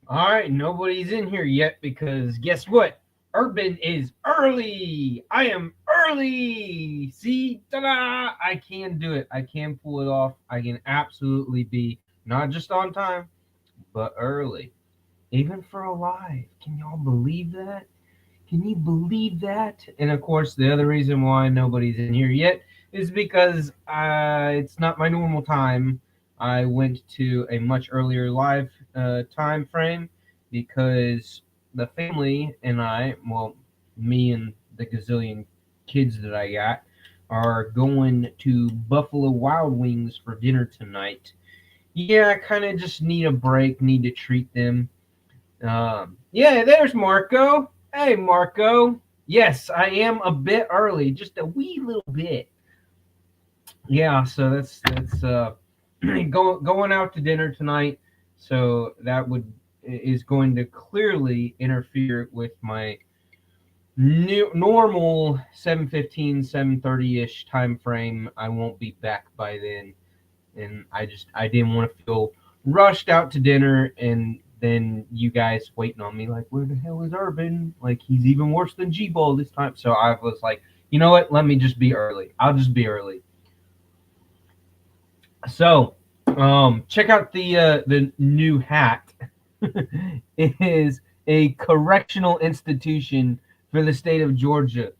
All right, nobody's in here yet because guess what? Urban is early. I am early. See, ta-da! I can do it. I can pull it off. I can absolutely be not just on time, but early. Even for a live. Can y'all believe that? Can you believe that? And of course, the other reason why nobody's in here yet is because it's not my normal time. I went to a much earlier live time frame because the family and I, well, me and the gazillion kids that I got, are going to Buffalo Wild Wings for dinner tonight. Yeah, I kind of just need a break, need to treat them. Yeah, there's Marco. Hey, Marco. Yes, I am a bit early, just a wee little bit. Yeah, so that's going out to dinner tonight. So that would is going to clearly interfere with my normal 7:15, 7:30 ish time frame. I won't be back by then, and I didn't want to feel rushed out to dinner and then you guys waiting on me like where the hell is Urban? Like he's even worse than G Ball this time. So I was like, you know what? Let me just be early. I'll just be early. So check out the new hat. It is a correctional institution for the state of Georgia.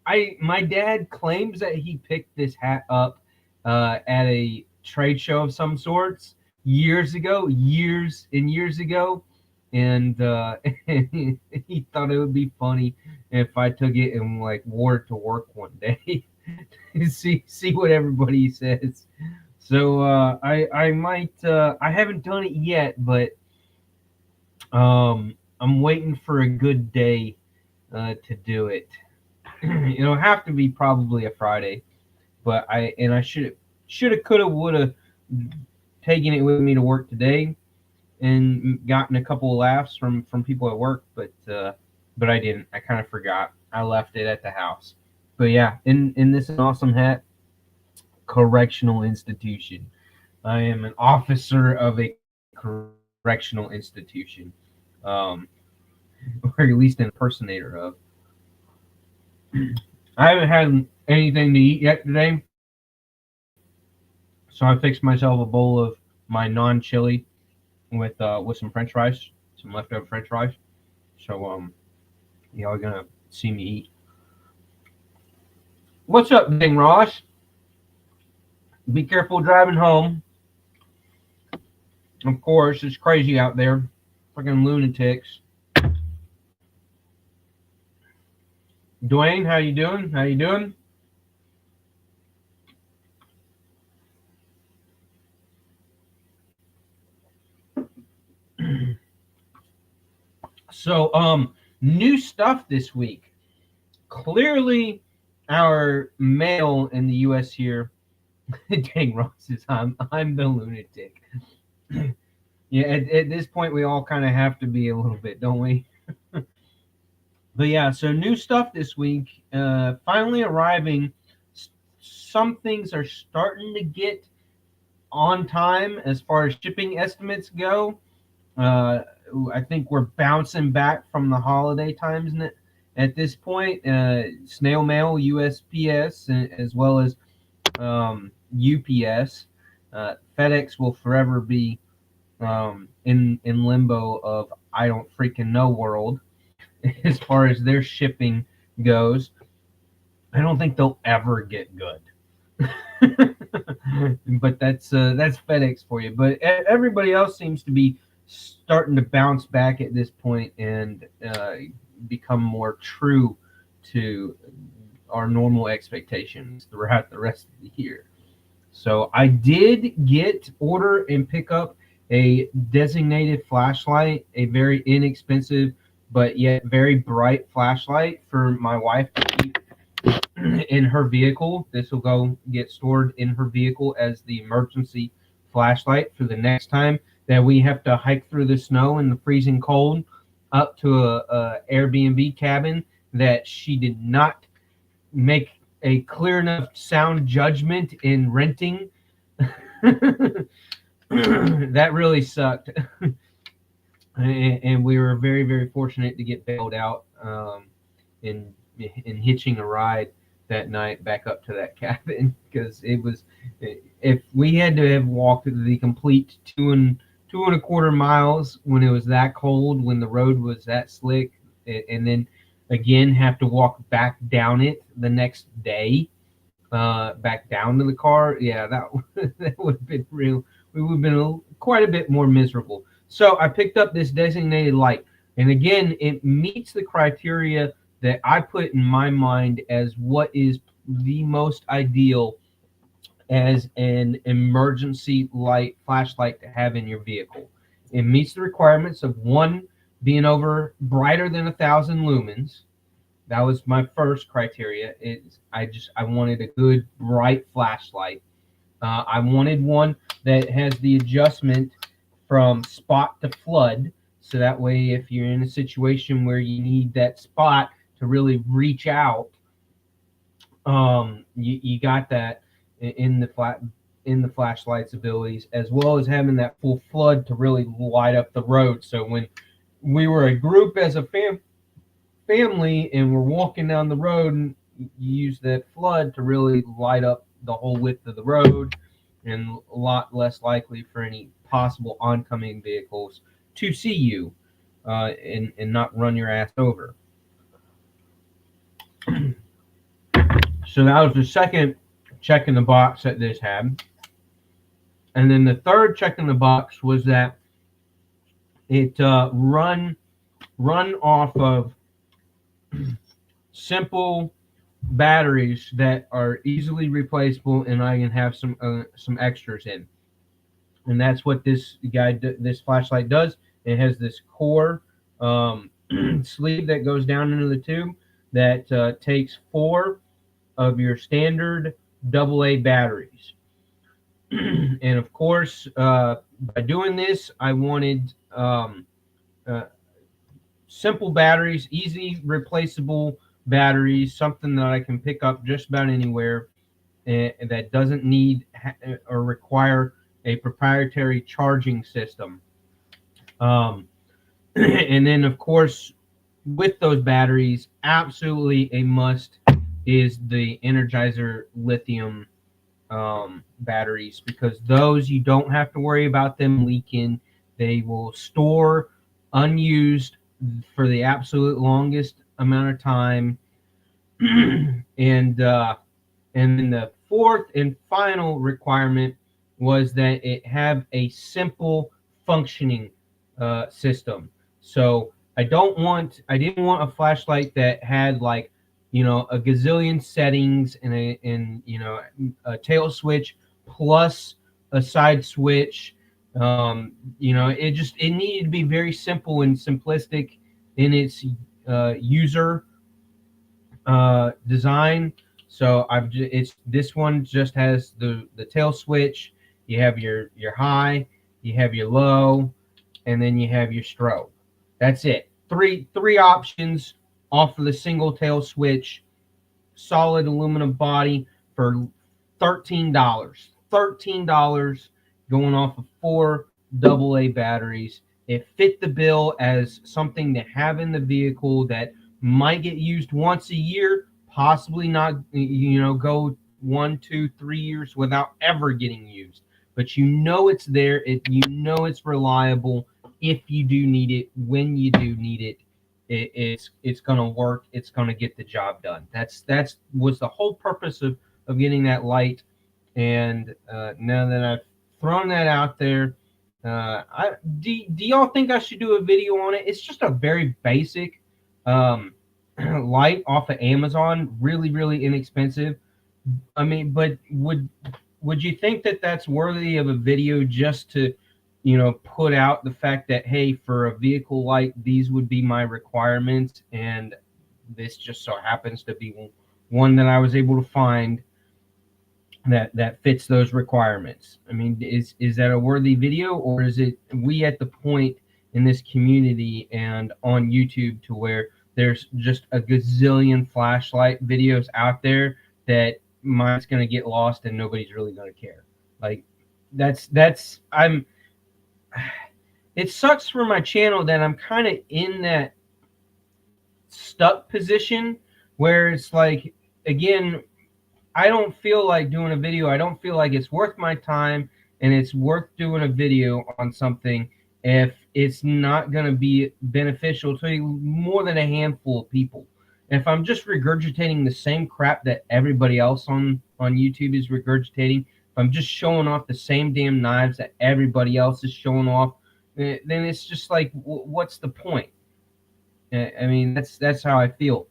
I My dad claims that he picked this hat up at a trade show of some sorts years ago, years and years ago, and he thought it would be funny if I took it and like wore it to work one day. See what everybody says. So I might I haven't done it yet, but I'm waiting for a good day to do it. It'll have to be probably a Friday, but I should have could have would have taken it with me to work today and gotten a couple of laughs from people at work, but I didn't. I kind of forgot. I left it at the house. But yeah, in this awesome hat, correctional institution. I am an officer of a correctional institution, um, or at least an impersonator of. I haven't had anything to eat yet today, so I fixed myself a bowl of my non-chili with some French fries, some leftover French fries. So y'all are gonna see me eat. What's up, Ding Ross? Be careful driving home. Of course, it's crazy out there. Fucking lunatics. Dwayne, how you doing? How you doing? So, new stuff this week. Clearly, our mail in the U.S. here. Dang, Ross says I'm the lunatic. Yeah, at this point, we all kind of have to be a little bit, don't we? But yeah, so new stuff this week. Finally arriving. Some things are starting to get on time as far as shipping estimates go. Uh, I think we're bouncing back from the holiday times at this point. Snail mail, USPS, as well as UPS. FedEx will forever be in limbo of I don't freaking know world as far as their shipping goes. I don't think they'll ever get good. But that's FedEx for you. But everybody else seems to be starting to bounce back at this point and become more true to our normal expectations throughout the rest of the year. So I did order and pick up a designated flashlight, a very inexpensive but yet very bright flashlight for my wife to keep in her vehicle. This will go get stored in her vehicle as the emergency flashlight for the next time that we have to hike through the snow and the freezing cold up to a Airbnb cabin that she did not make a clear enough sound judgment in renting. That really sucked. and we were very, very fortunate to get bailed out in hitching a ride that night back up to that cabin because it was, if we had to have walked the complete two and a quarter miles when it was that cold, when the road was that slick, and then again have to walk back down it the next day, back down to the car. Yeah, that that would have been real. We would have been quite a bit more miserable. So I picked up this designated light, and again, it meets the criteria that I put in my mind as what is the most ideal as an emergency light flashlight to have in your vehicle. It meets the requirements of one, being over brighter than 1,000 lumens. That was my first criteria. I wanted a good bright flashlight. I wanted one that has the adjustment from spot to flood, so that way if you're in a situation where you need that spot to really reach out, you got that in the flashlight's abilities, as well as having that full flood to really light up the road. So when we were a group as a family and we're walking down the road, and you use that flood to really light up the whole width of the road, and a lot less likely for any possible oncoming vehicles to see you, and not run your ass over. So that was the second check in the box that this had. And then the third check in the box was that it run off of simple batteries that are easily replaceable, and I can have some extras in. And that's what this flashlight does. It has this core sleeve that goes down into the tube that takes 4 of your standard AA batteries. And of course, by doing this, I wanted simple batteries, easy replaceable batteries, something that I can pick up just about anywhere, and that doesn't need or require a proprietary charging system. And then, of course, with those batteries, absolutely a must is the Energizer lithium batteries, because those you don't have to worry about them leaking. They will store unused for the absolute longest amount of time. And then the fourth and final requirement was that it have a simple functioning system. So I didn't want a flashlight that had, like, a gazillion settings and a tail switch plus a side switch. It needed to be very simple and simplistic in its user design. So this one just has the tail switch. You have your high, you have your low, and then you have your strobe. That's it. Three options off of the single tail switch. Solid aluminum body for $13. $13 going off of 4 AA batteries. It fit the bill as something to have in the vehicle that might get used once a year, possibly not, go 1, 2, 3 years without ever getting used. But it's there. It's reliable. If you do need it, when you do need it, it's going to work. It's going to get the job done. That's was the whole purpose of getting that light. And now that I've thrown that out there, do y'all think I should do a video on it? It's just a very basic light off of Amazon, really, really inexpensive. I mean, but would you think that that's worthy of a video, just to put out the fact that, hey, for a vehicle light, these would be my requirements, and this just so happens to be one that I was able to find that fits those requirements? I mean, is that a worthy video, or is it we at the point in this community and on YouTube to where there's just a gazillion flashlight videos out there that mine's going to get lost and nobody's really going to care? Like, that's it sucks for my channel that I'm kind of in that stuck position where it's like, again, I don't feel like doing a video. I don't feel like it's worth my time and it's worth doing a video on something if it's not going to be beneficial to more than a handful of people. If I'm just regurgitating the same crap that everybody else on YouTube is regurgitating, if I'm just showing off the same damn knives that everybody else is showing off, then it's just like, what's the point? I mean, that's how I feel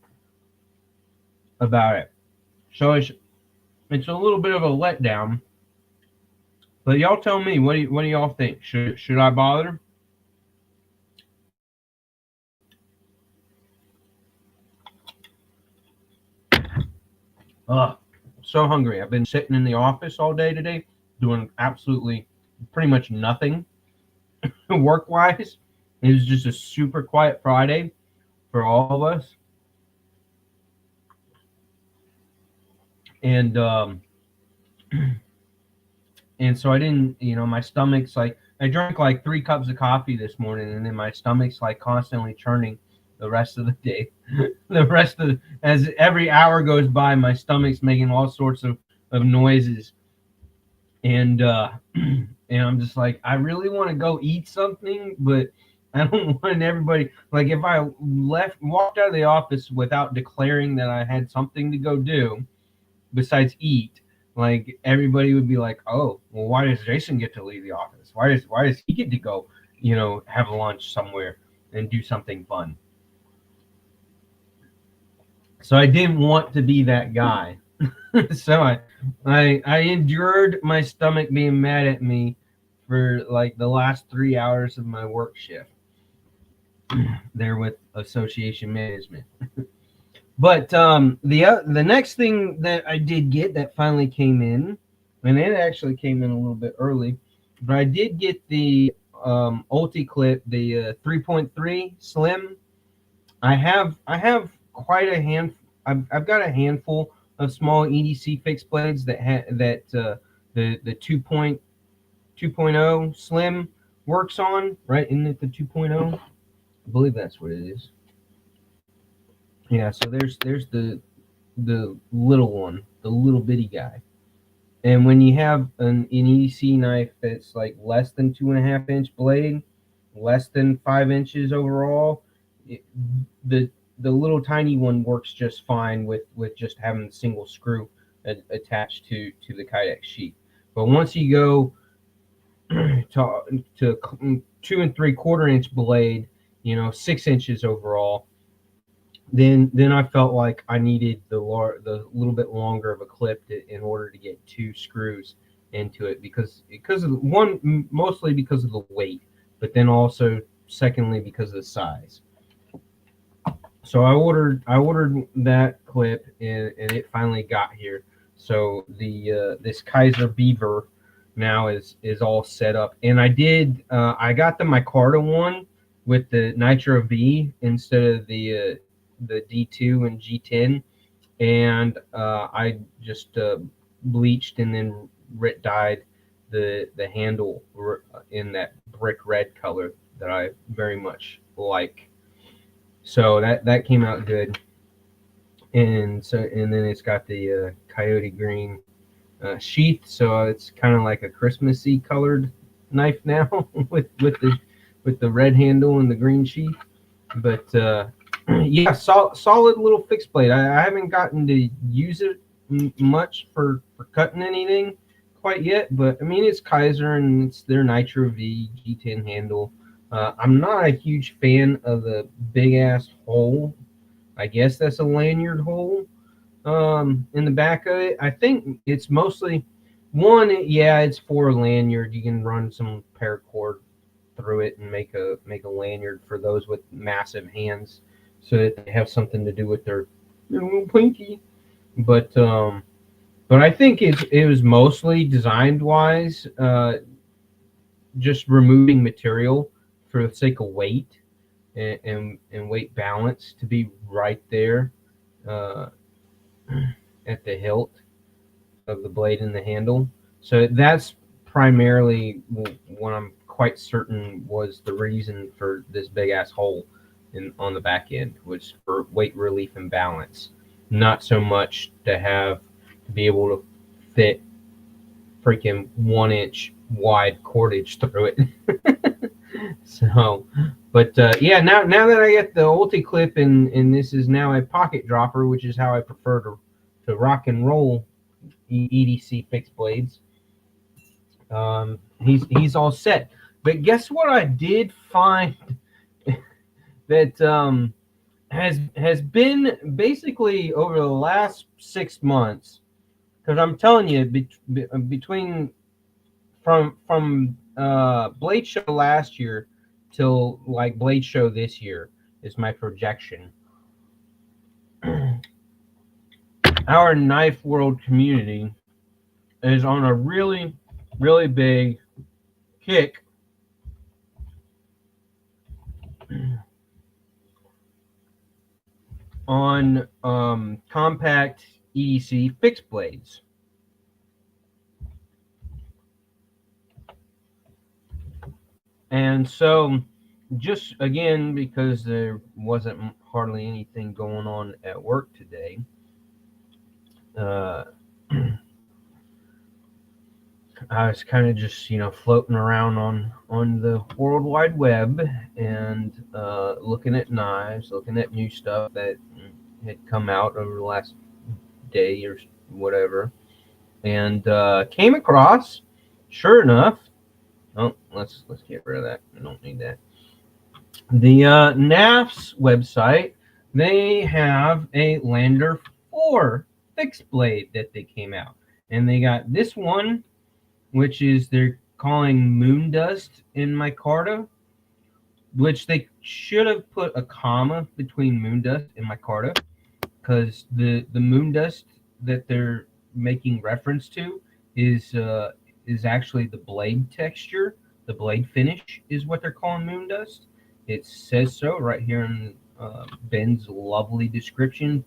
about it. So it's a little bit of a letdown. But y'all tell me, what do y'all think? Should I bother? Ugh, so hungry. I've been sitting in the office all day today, doing absolutely pretty much nothing work wise. It was just a super quiet Friday for all of us, and and so I didn't, my stomach's like, I drank like 3 cups of coffee this morning, and then my stomach's like constantly churning the rest of the day. The rest of as every hour goes by, my stomach's making all sorts of noises, and and I'm just like, I really want to go eat something, but I don't want everybody, like, if I walked out of the office without declaring that I had something to go do besides eat, like, everybody would be like, oh, well, why does Jason get to leave the office? Why does he get to go, have lunch somewhere and do something fun? So I didn't want to be that guy. So I endured my stomach being mad at me for like the last 3 hours of my work shift there with association management. But the next thing that I did get that finally came in, and it actually came in a little bit early, but I did get the Ulti Clip, the 3.3 Slim. I have quite a hand. I've got a handful of small EDC fixed blades that the 2.0 Slim works on, right? Isn't it the 2.0? I believe that's what it is. Yeah, so there's the little one, the little bitty guy. And when you have an EDC knife that's like less than 2.5-inch blade, less than 5 inches overall, the little tiny one works just fine with just having a single screw attached to the Kydex sheath. But once you go to 2 3/4-inch blade, 6 inches overall, then I felt like I needed the little bit longer of a clip in order to get 2 screws into it, because of one, mostly because of the weight, but then also secondly because of the size. So I ordered that clip, and it finally got here. So the this Kaiser Beaver now is all set up, and I got the micarta one with the Nitro V instead of the D2 and G10, and I just bleached and then dyed the handle in that brick red color that I very much like. So that came out good, and then it's got the coyote green sheath, so it's kind of like a Christmassy colored knife now with the red handle and the green sheath. But yeah, solid little fixed blade. I haven't gotten to use it much for cutting anything quite yet, but I mean, it's Kaiser and it's their Nitro V G10 handle. I'm not a huge fan of the big ass hole. I guess that's a lanyard hole in the back of it. I think it's mostly it's for a lanyard. You can run some paracord through it and make a lanyard for those with massive hands, so that they have something to do with their little pinky. But I think it was mostly designed wise, just removing material for the sake of weight and weight balance to be right there at the hilt of the blade and the handle. So that's primarily what I'm quite certain was the reason for this big ass hole on the back end, was for weight relief and balance, not so much to be able to fit freaking 1-inch wide cordage through it. So, but yeah, now that I get the Ulti clip and this is now a pocket dropper, which is how I prefer to rock and roll EDC fixed blades. He's all set. But guess what I did find that has been basically over the last 6 months, because I'm telling you, between from Blade Show last year till like Blade Show this year is my projection. Our knife world community is on a really, really big kick on compact EDC fixed blades. And so, just again, because there wasn't hardly anything going on at work today, I was kind of just, floating around on the World Wide Web and looking at knives, looking at new stuff that had come out over the last day or whatever, and came across, sure enough, let's get rid of that. I don't need that. The NAF's website, they have a Lander 4 fixed blade that they came out, and they got this one, which is they're calling Moondust in micarta, which they should have put a comma between Moondust and micarta, because the Moondust that they're making reference to is actually the blade texture. The blade finish is what they're calling Moondust. It says so right here in Ben's lovely description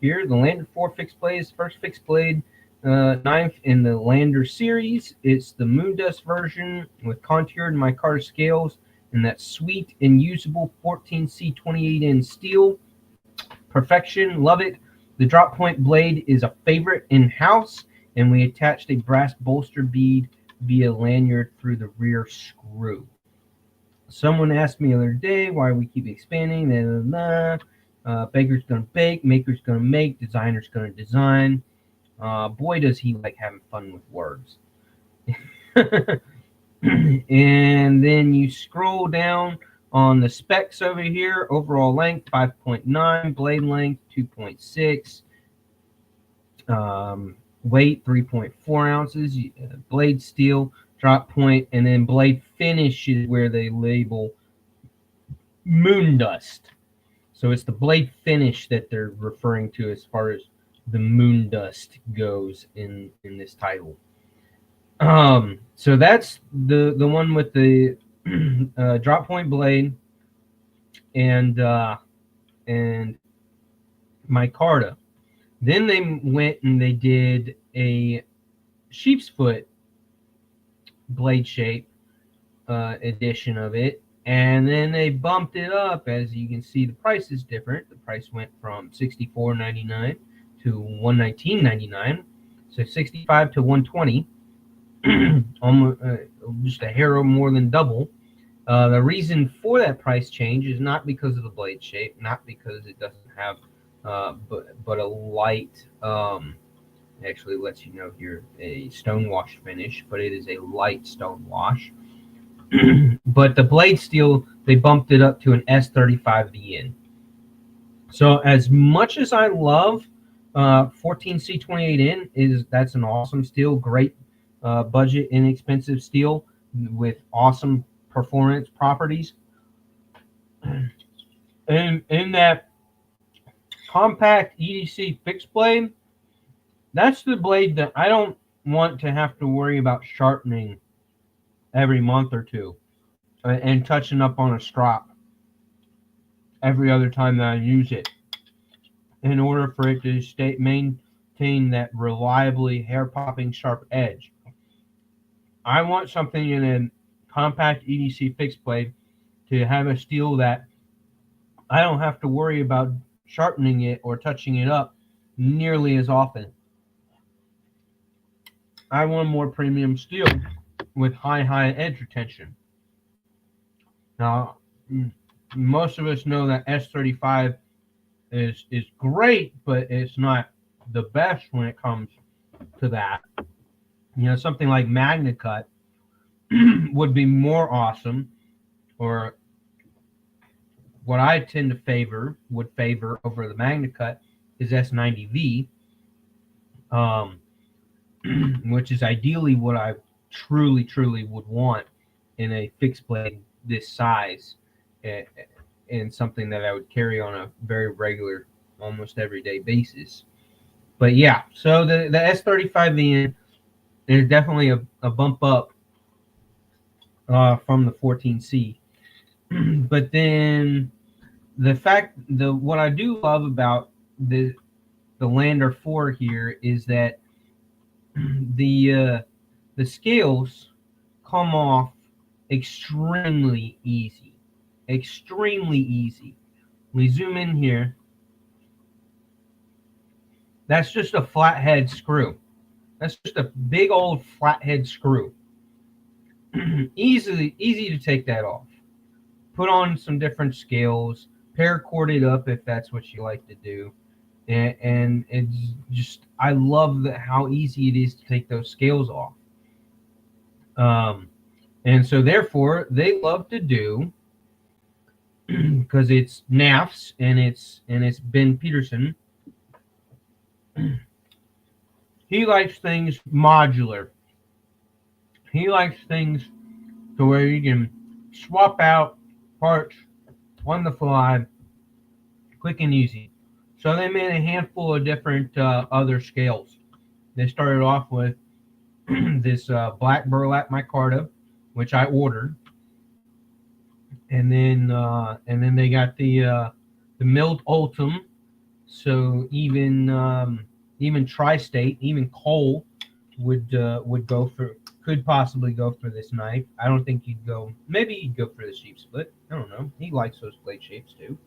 here. The Lander 4 fixed blade is the first fixed blade knife in the Lander series. It's the Moondust version with contoured micarta scales and that sweet and usable 14C 28N steel. Perfection, love it. The drop point blade is a favorite in-house, and we attached a brass bolster bead via lanyard through the rear screw. Someone asked me the other day why we keep expanding. Baker's going to bake, maker's going to make, designer's going to design. Boy, does he like having fun with words. And then you scroll down on the specs over here. Overall length 5.9, blade length 2.6, weight 3.4 ounces, blade steel, drop point, and then blade finish is where they label Moondust. So it's the blade finish that they're referring to as far as the Moondust goes in this title. So that's the one with the drop point blade and micarta. Then they went and they did a sheep's foot blade shape edition of it, and then they bumped it up. As you can see, the price is different. The price went from $64.99 to $119.99, so $65 to $120. Almost just a hair more than double. The reason for that price change is not because of the blade shape, not because it doesn't have but a light actually lets you know here a stone wash finish, but it is a light stone wash. But the blade steel, they bumped it up to an S35VN. So as much as I love 14C28N, that's an awesome steel, great budget, inexpensive steel with awesome performance properties. And in that compact EDC fixed blade, that's the blade that I don't want to have to worry about sharpening every month or two and touching up on a strop every other time that I use it, in order for it to maintain that reliably hair-popping sharp edge. I want something in compact EDC fixed blade to have a steel that I don't have to worry about sharpening it or touching it up nearly as often. I want more premium steel with high edge retention. Now, most of us know that S35 is great, but it's not the best when it comes to that. You know, something like MagnaCut would be more awesome, or what I tend to would favor over the MagnaCut is S90V, which is ideally what I truly would want in a fixed blade this size, and something that I would carry on a very regular, almost everyday basis. But yeah, so the S35VN is definitely a bump up from the 14C. But then what I do love about the Lander 4 here is that the scales come off extremely easy. We zoom in here. That's just a flathead screw. That's just a big old flathead screw. Easy to take that off. Put on some different scales, paracord it up if that's what you like to do. And it's just, I love how easy it is to take those scales off. And so therefore they love to do, because it's NAFs and it's Ben Peterson. He likes things modular. He likes things to where you can swap out parts on the fly, quick and easy. So they made a handful of different other scales. They started off with this black burlap micarta, which I ordered, and then they got the milled Ultim. So even Tri-State, even Cole could possibly go for this knife. I don't think he'd go. Maybe he'd go for the sheep split. I don't know. He likes those blade shapes too.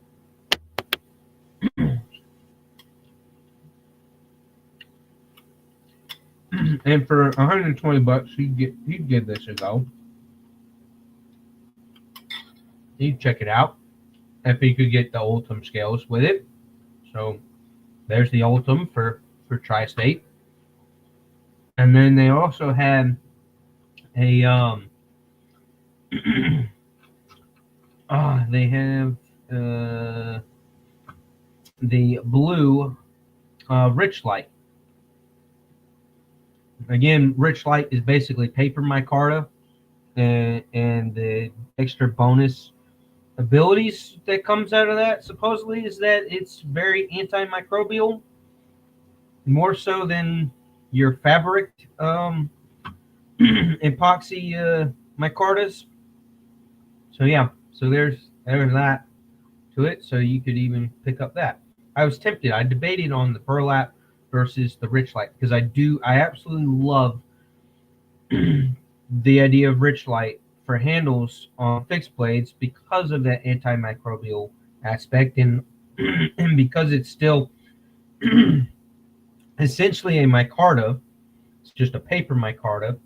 And for $120, he'd give this a go. He'd check it out if he could get the Ultim scales with it. So there's the Ultim for Tri-State. And then they also had a they have the blue Rich Light. Again, Rich Light is basically paper micarta, and the extra bonus abilities that comes out of that supposedly is that it's very antimicrobial, more so than your fabric epoxy micartas. So yeah, so there's that to it. So you could even pick up that. I was tempted. I debated on the burlap versus the Rich Light, because I absolutely love the idea of Rich Light for handles on fixed blades because of that antimicrobial aspect, and and because it's still essentially a micarta. It's just a paper micarta.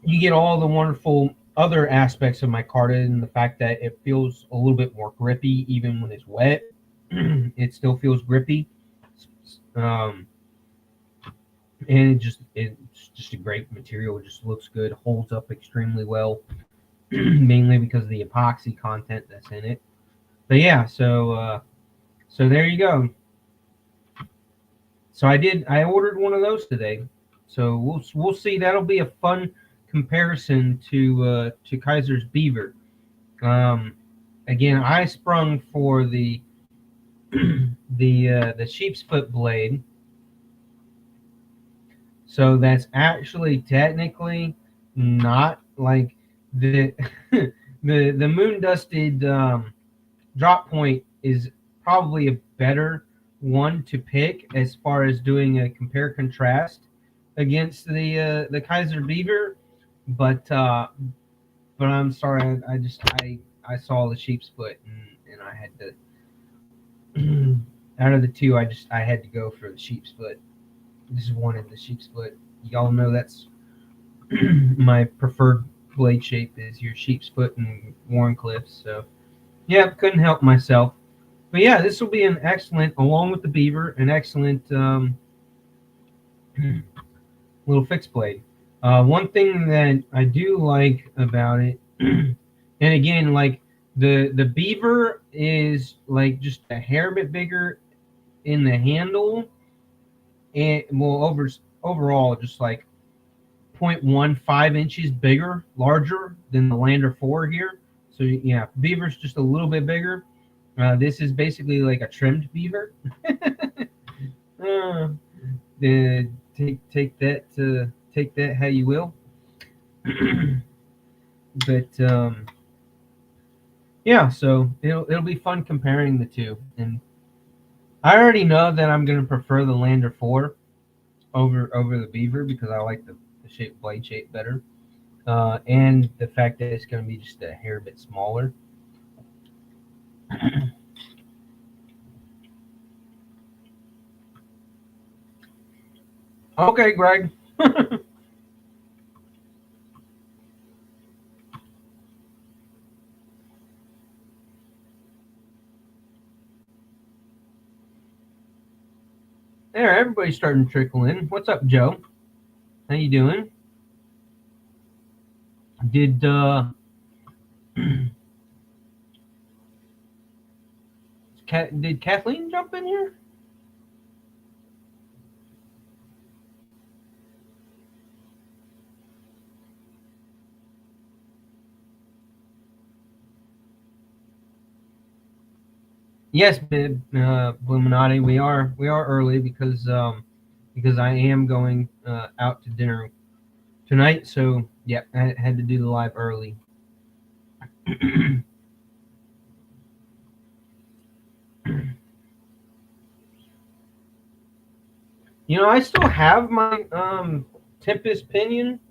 You get all the wonderful other aspects of micarta, and the fact that it feels a little bit more grippy even when it's wet. It still feels grippy. And it's just a great material. It just looks good, holds up extremely well, mainly because of the epoxy content that's in it. But yeah, so there you go. So I ordered one of those today. So we'll see. That'll be a fun comparison to Kaiser's Beaver. Again, I sprung for the sheep's foot blade. So that's actually technically not like the the moon dusted drop point is probably a better one to pick as far as doing a compare contrast against the Kaiser Beaver. but I'm sorry. I saw the sheep's foot, and I had to. Out of the two, I had to go for the sheep's foot. Just wanted the sheep's foot. Y'all know that's my preferred blade shape is your sheep's foot and Warncliffe. So yeah, couldn't help myself. But yeah, this will be an excellent, along with the beaver, an excellent little fixed blade. One thing that I do like about it, and again, like the beaver is like just a hair bit bigger in the handle, and well, overall just like 0.15 inches bigger, larger than the Lander 4 here. So yeah, beaver's just a little bit bigger. This is basically like a trimmed beaver. uh, take that how you will. But yeah, so it'll be fun comparing the two, and I already know that I'm gonna prefer the Lander 4 over the beaver because I like the blade shape better, and the fact that it's gonna be just a hair bit smaller. Okay, Greg. There, everybody's starting to trickle in. What's up, Joe? How you doing? Did did Kathleen jump in here? Yes, Illuminati. We are early because I am going out to dinner tonight. So yeah, I had to do the live early. You know, I still have my Tempest pinion.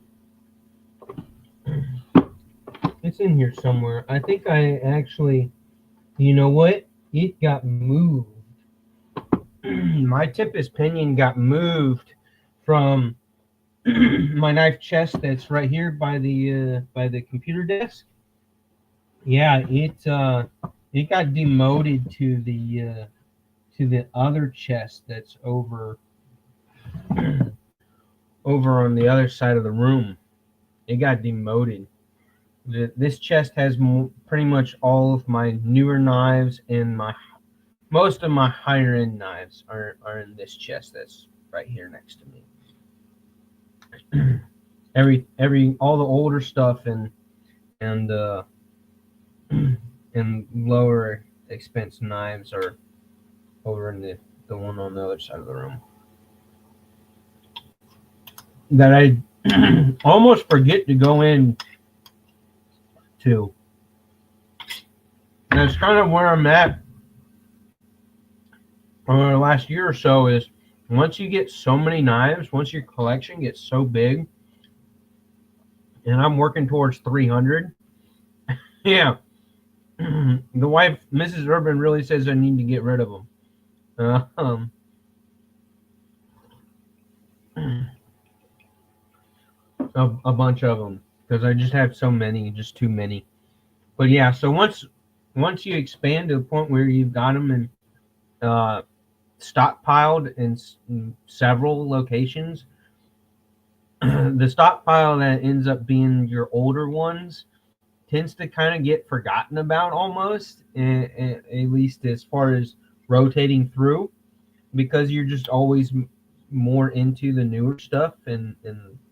It's in here somewhere. I think I actually, you know what? It got moved. My Tempest pinion got moved from my knife chest that's right here by the computer desk. Yeah, it got demoted to the other chest that's over over on the other side of the room. It got demoted. This chest has pretty much all of my newer knives, and most of my higher end knives are in this chest that's right here next to me. every all the older stuff and and lower expense knives are over in the one on the other side of the room. That I almost forget to go in to. And that's kind of where I'm at over the last year or so is once you get so many knives, once your collection gets so big, and I'm working towards 300. Yeah. The wife, Mrs. Urban, really says I need to get rid of them. A bunch of them because I just have so many, just too many. But yeah, so once you expand to the point where you've got them in stockpiled in several locations, the stockpile that ends up being your older ones tends to kind of get forgotten about almost, at least as far as rotating through, because you're just always more into the newer stuff and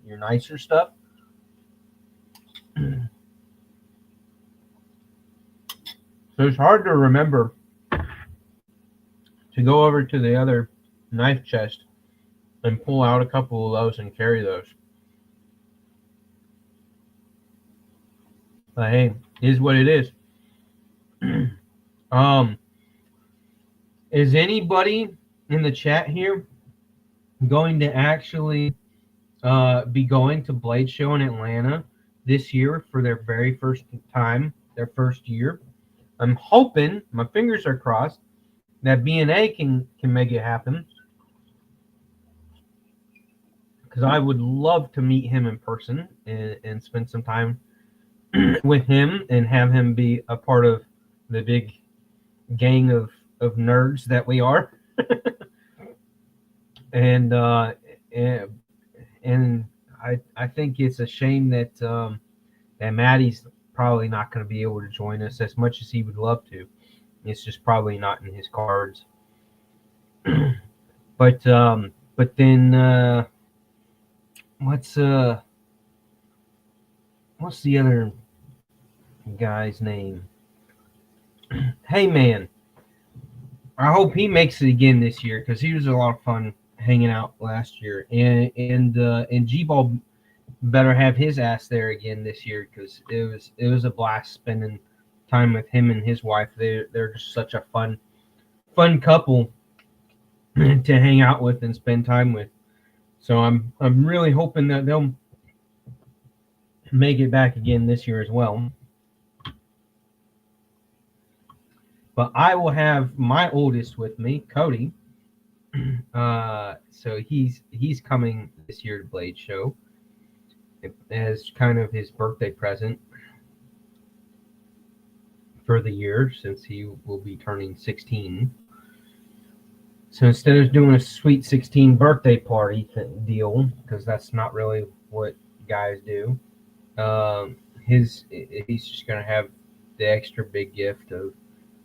your nicer stuff. So it's hard to remember to go over to the other knife chest and pull out a couple of those and carry those. But hey, it is what it is. Is anybody in the chat here going to actually be going to Blade Show in Atlanta? this year for their very first time, their first year. I'm hoping, my fingers are crossed, that B&A can make it happen, because I would love to meet him in person and spend some time with him and have him be a part of the big gang of nerds that we are. and and and I think it's a shame that Maddie's probably not going to be able to join us as much as he would love to. It's just probably not in his cards. But then what's the other guy's name? Hey man, I hope he makes it again this year, because he was a lot of fun hanging out last year, and G-Ball better have his ass there again this year, because it was a blast spending time with him and his wife. They're just such a fun couple to hang out with and spend time with. So I'm really hoping that they'll make it back again this year as well. But I will have my oldest with me, Cody. So he's coming this year to Blade Show as kind of his birthday present for the year, since he will be turning 16. So instead of doing a sweet 16 birthday party deal, because that's not really what guys do, he's just gonna have the extra big gift of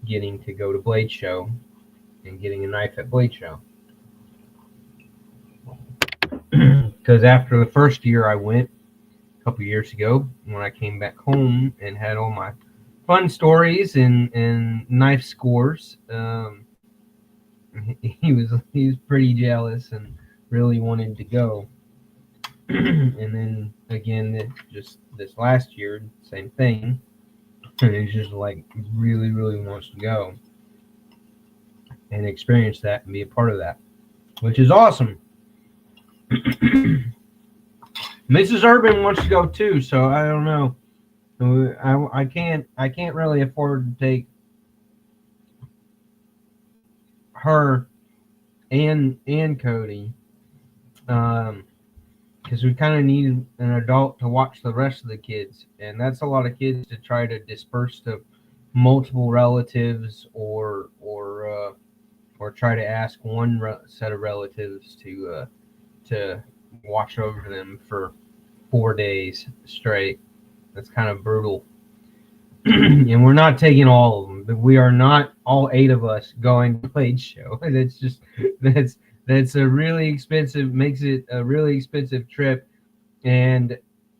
getting to go to Blade Show and getting a knife at Blade Show. Because after the first year I went a couple years ago, when I came back home and had all my fun stories and knife scores, he was pretty jealous and really wanted to go. And then again, just this last year, same thing. And he's just like really wants to go and experience that and be a part of that, which is awesome. Mrs. Urban wants to go too, so I don't know. I can't really afford to take her and Cody, because we kind of need an adult to watch the rest of the kids, and that's a lot of kids to try to disperse to multiple relatives or try to ask one set of relatives to watch over them for 4 days straight. That's kind of brutal. And we're not taking all of them, but we are not all 8 of us going to Blade Show. That's a really expensive, makes it a really expensive trip. And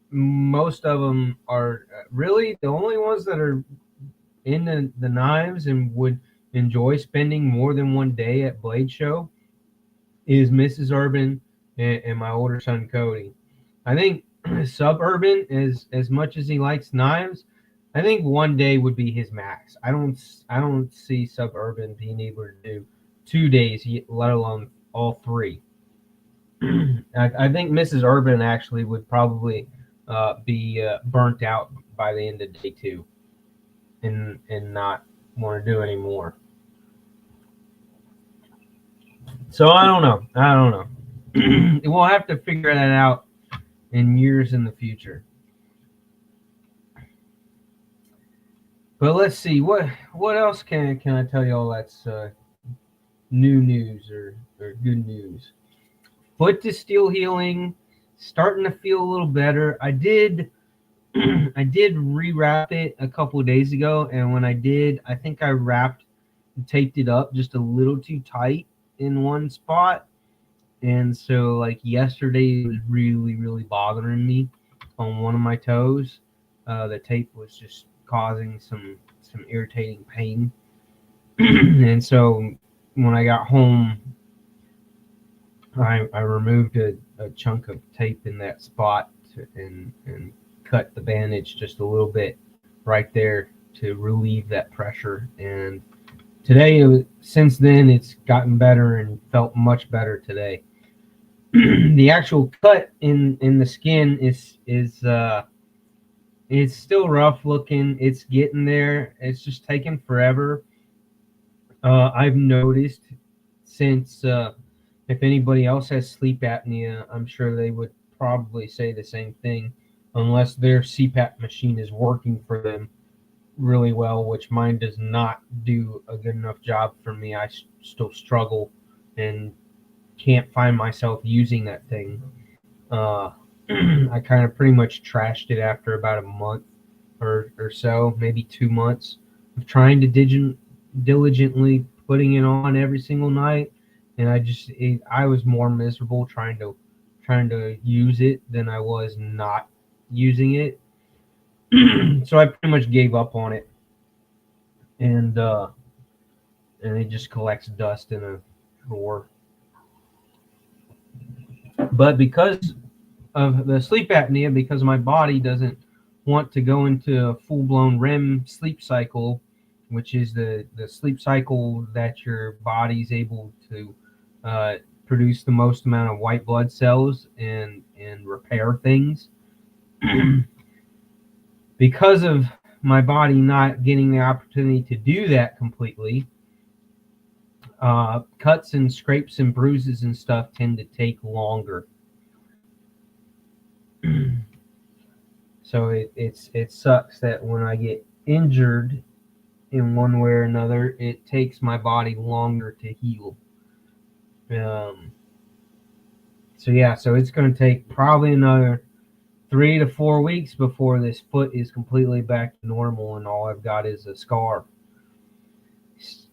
most of them are really the only ones that are in the knives and would enjoy spending more than 1 day at Blade Show is Mrs. Urban and my older son Cody. I think Suburban, as much as he likes knives, I think 1 day would be his max. I don't see Suburban being able to do 2 days, let alone all 3. I think Mrs. Urban actually would probably be burnt out by the end of day 2 and not want to do any more. So I don't know. We'll have to figure that out in years in the future. But let's see, what else can I tell y'all that's new news or good news? Foot to steel healing, starting to feel a little better. I did rewrap it a couple of days ago, and when I did, I think I taped it up just a little too tight in one spot. And so like yesterday, it was really bothering me on one of my toes. The tape was just causing some irritating pain. And so when I got home, I removed a chunk of tape in that spot and cut the bandage just a little bit right there to relieve that pressure. And today, since then, it's gotten better and felt much better today. The actual cut in the skin is It's still rough looking. It's getting there. It's just taking forever. I've noticed since if anybody else has sleep apnea, I'm sure they would probably say the same thing, unless their CPAP machine is working for them really well, which mine does not do a good enough job for me. I still struggle and can't find myself using that thing. Uh, I kind of pretty much trashed it after about a month or so, maybe 2 months of trying to diligently putting it on every single night, and I was more miserable trying to use it than I was not using it. So I pretty much gave up on it, and it just collects dust in a drawer. But because of the sleep apnea, because my body doesn't want to go into a full blown REM sleep cycle, which is the sleep cycle that your body's able to uh, produce the most amount of white blood cells and repair things. Because of my body not getting the opportunity to do that completely, cuts and scrapes and bruises and stuff tend to take longer. So it sucks that when I get injured in one way or another, it takes my body longer to heal. Um, so it's going to take probably another 3 to 4 weeks before this foot is completely back to normal, and all I've got is a scar.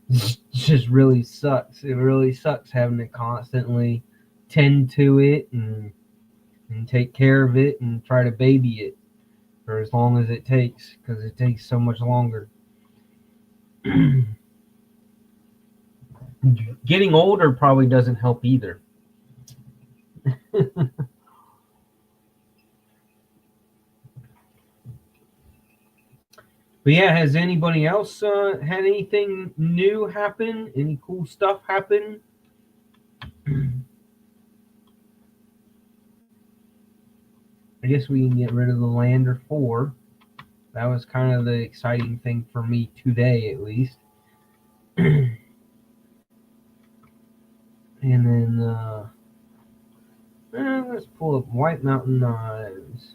It just really sucks. It really sucks having to constantly tend to it and take care of it and try to baby it for as long as it takes, because it takes so much longer. Getting older probably doesn't help either. But yeah, has anybody else had anything new happen? Any cool stuff happen? I guess we can get rid of the Lander 4. That was kind of the exciting thing for me today, at least. And then let's pull up White Mountain Knives.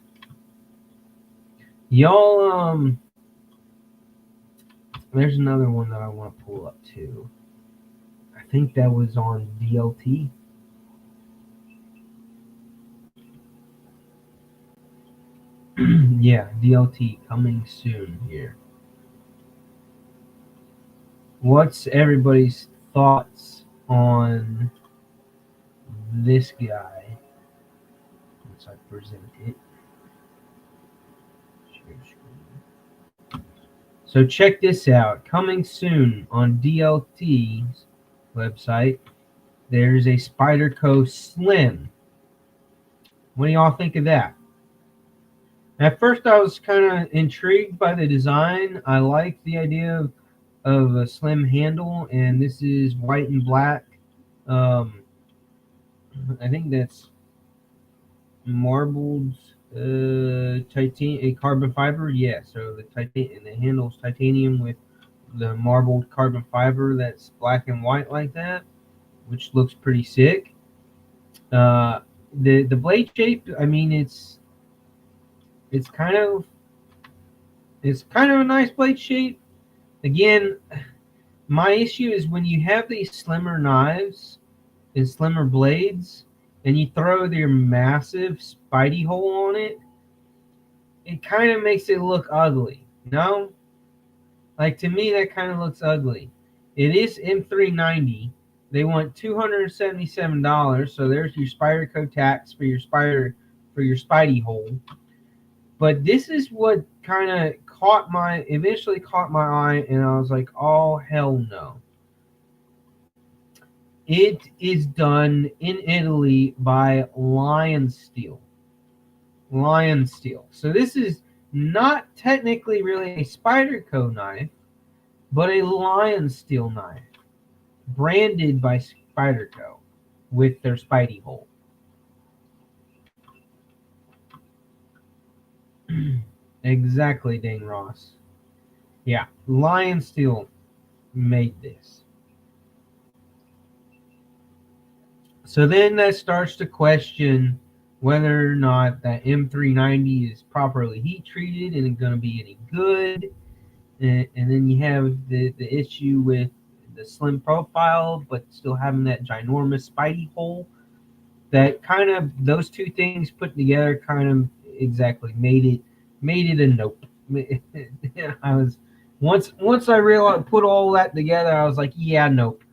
Y'all, there's another one that I want to pull up too. I think that was on DLT. Yeah, DLT coming soon here. What's everybody's thoughts on this guy? Once I present it. Share screen. So check this out. Coming soon on DLT's website, there's a Spyderco Slim. What do y'all think of that? At first, I was kind of intrigued by the design. I like the idea of a slim handle, and this is white and black. I think that's marbled carbon fiber. Yeah, so the handle's titanium with the marbled carbon fiber that's black and white like that, which looks pretty sick. The blade shape, I mean, it's kind of a nice blade shape. Again, my issue is when you have these slimmer knives and slimmer blades, and you throw your massive spidey hole on it, it kind of makes it look ugly. No, like to me, that kind of looks ugly. It is M390. They want $277, so there's your Spyderco tax for your spidey hole. But this is what kind of eventually caught my eye, and I was like, oh, hell no. It is done in Italy by Lion Steel. Lion Steel. So this is not technically really a Spyderco knife, but a Lion Steel knife, branded by Spyderco with their spidey hole. Exactly, Dane Ross. Yeah, Lion Steel made this. So then that starts to question whether or not that M390 is properly heat treated and going to be any good. And then you have the issue with the slim profile, but still having that ginormous Spidey hole. That kind of those two things put together kind of exactly made it a nope. I was once I realized put all that together, I was like, yeah, nope,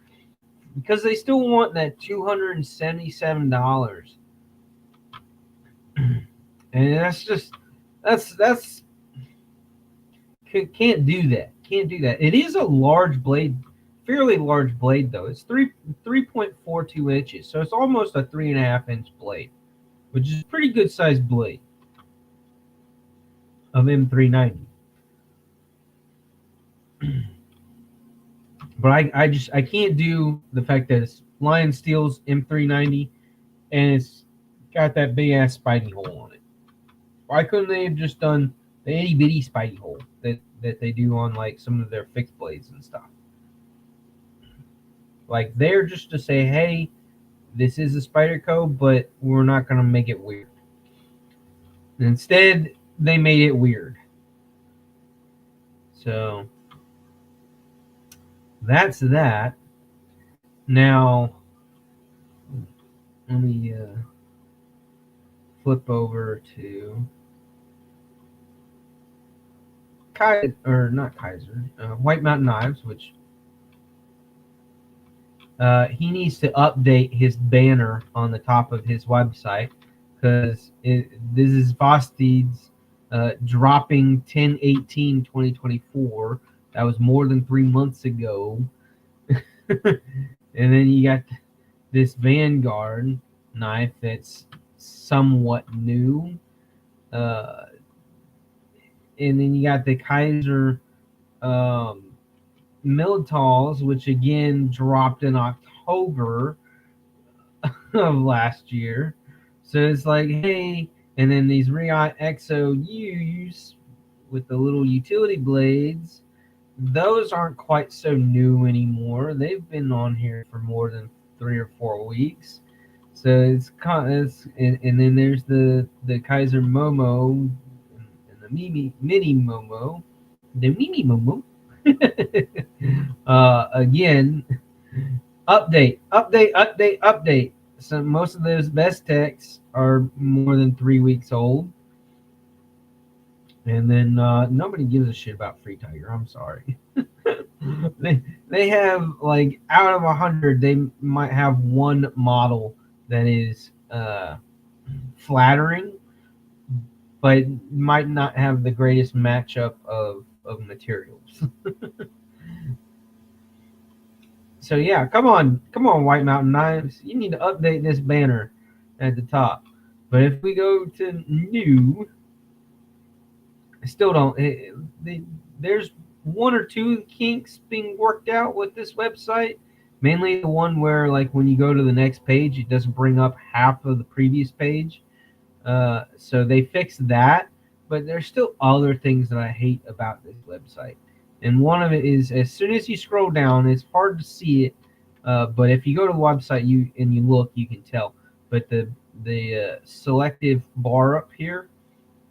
because they still want that $277, and that's just that's can't do that. Can't do that. It is a large blade, fairly large blade though. It's 3.42 inches, so it's almost a 3.5 inch blade, which is a pretty good sized blade of M390. But I can't do the fact that it's Lion Steel's M390 and it's got that big ass Spidey hole on it. Why couldn't they have just done the itty bitty Spidey hole that they do on like some of their fixed blades and stuff? Like they're just to say, hey, this is a spider code, but we're not gonna make it weird. Instead, they made it weird. So that's that. Now let me flip over to or not Kaiser, White Mountain Knives, which he needs to update his banner on the top of his website because this is Vosteed's dropping 10/18/2024. That was more than 3 months ago. And then you got this Vanguard knife that's somewhat new. Uh, and then you got the Kaiser Militals, which again dropped in October of last year. So it's like, hey, and then these Riot Exo U's with the little utility blades, those aren't quite so new anymore. They've been on here for more than 3 or 4 weeks. So it's and then there's the Kaiser Momo and the Mini Momo, the Mini Momo. Again, update. So most of those best techs are more than 3 weeks old, and then nobody gives a shit about Free Tiger. I'm sorry. they have like out of 100, they might have one model that is flattering, but might not have the greatest matchup of materials. So yeah, come on, White Mountain Knives. You need to update this banner at the top. But if we go to new, I still don't. There's one or two kinks being worked out with this website. Mainly the one where, like, when you go to the next page, it doesn't bring up half of the previous page. So they fixed that, but there's still other things that I hate about this website. And one of it is, as soon as you scroll down, it's hard to see it. But if you go to the website, you look, you can tell. But the selective bar up here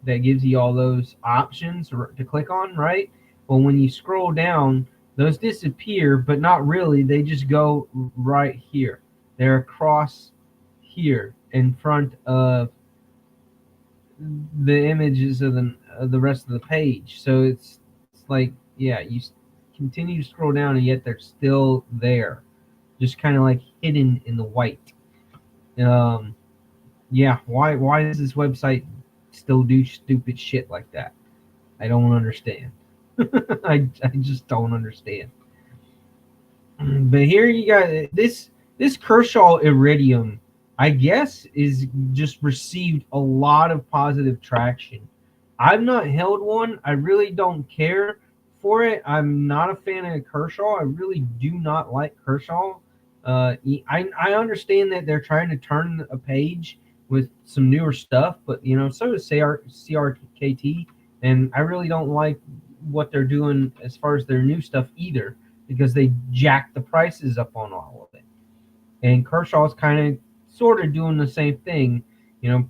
that gives you all those options to click on, right? Well, when you scroll down, those disappear, but not really. They just go right here. They're across here in front of the images of the rest of the page. So it's like, yeah, you continue to scroll down, and yet they're still there, just kind of like hidden in the white. Yeah, why does this website still do stupid shit like that? I don't understand. I just don't understand. But here you got this Kershaw Iridium, I guess, is just received a lot of positive traction. I've not held one. I really don't care for it. I'm not a fan of Kershaw. I really do not like Kershaw. I understand that they're trying to turn a page with some newer stuff, but so is CRKT. And I really don't like what they're doing as far as their new stuff either, because they jack the prices up on all of it. And Kershaw's kind of sort of doing the same thing.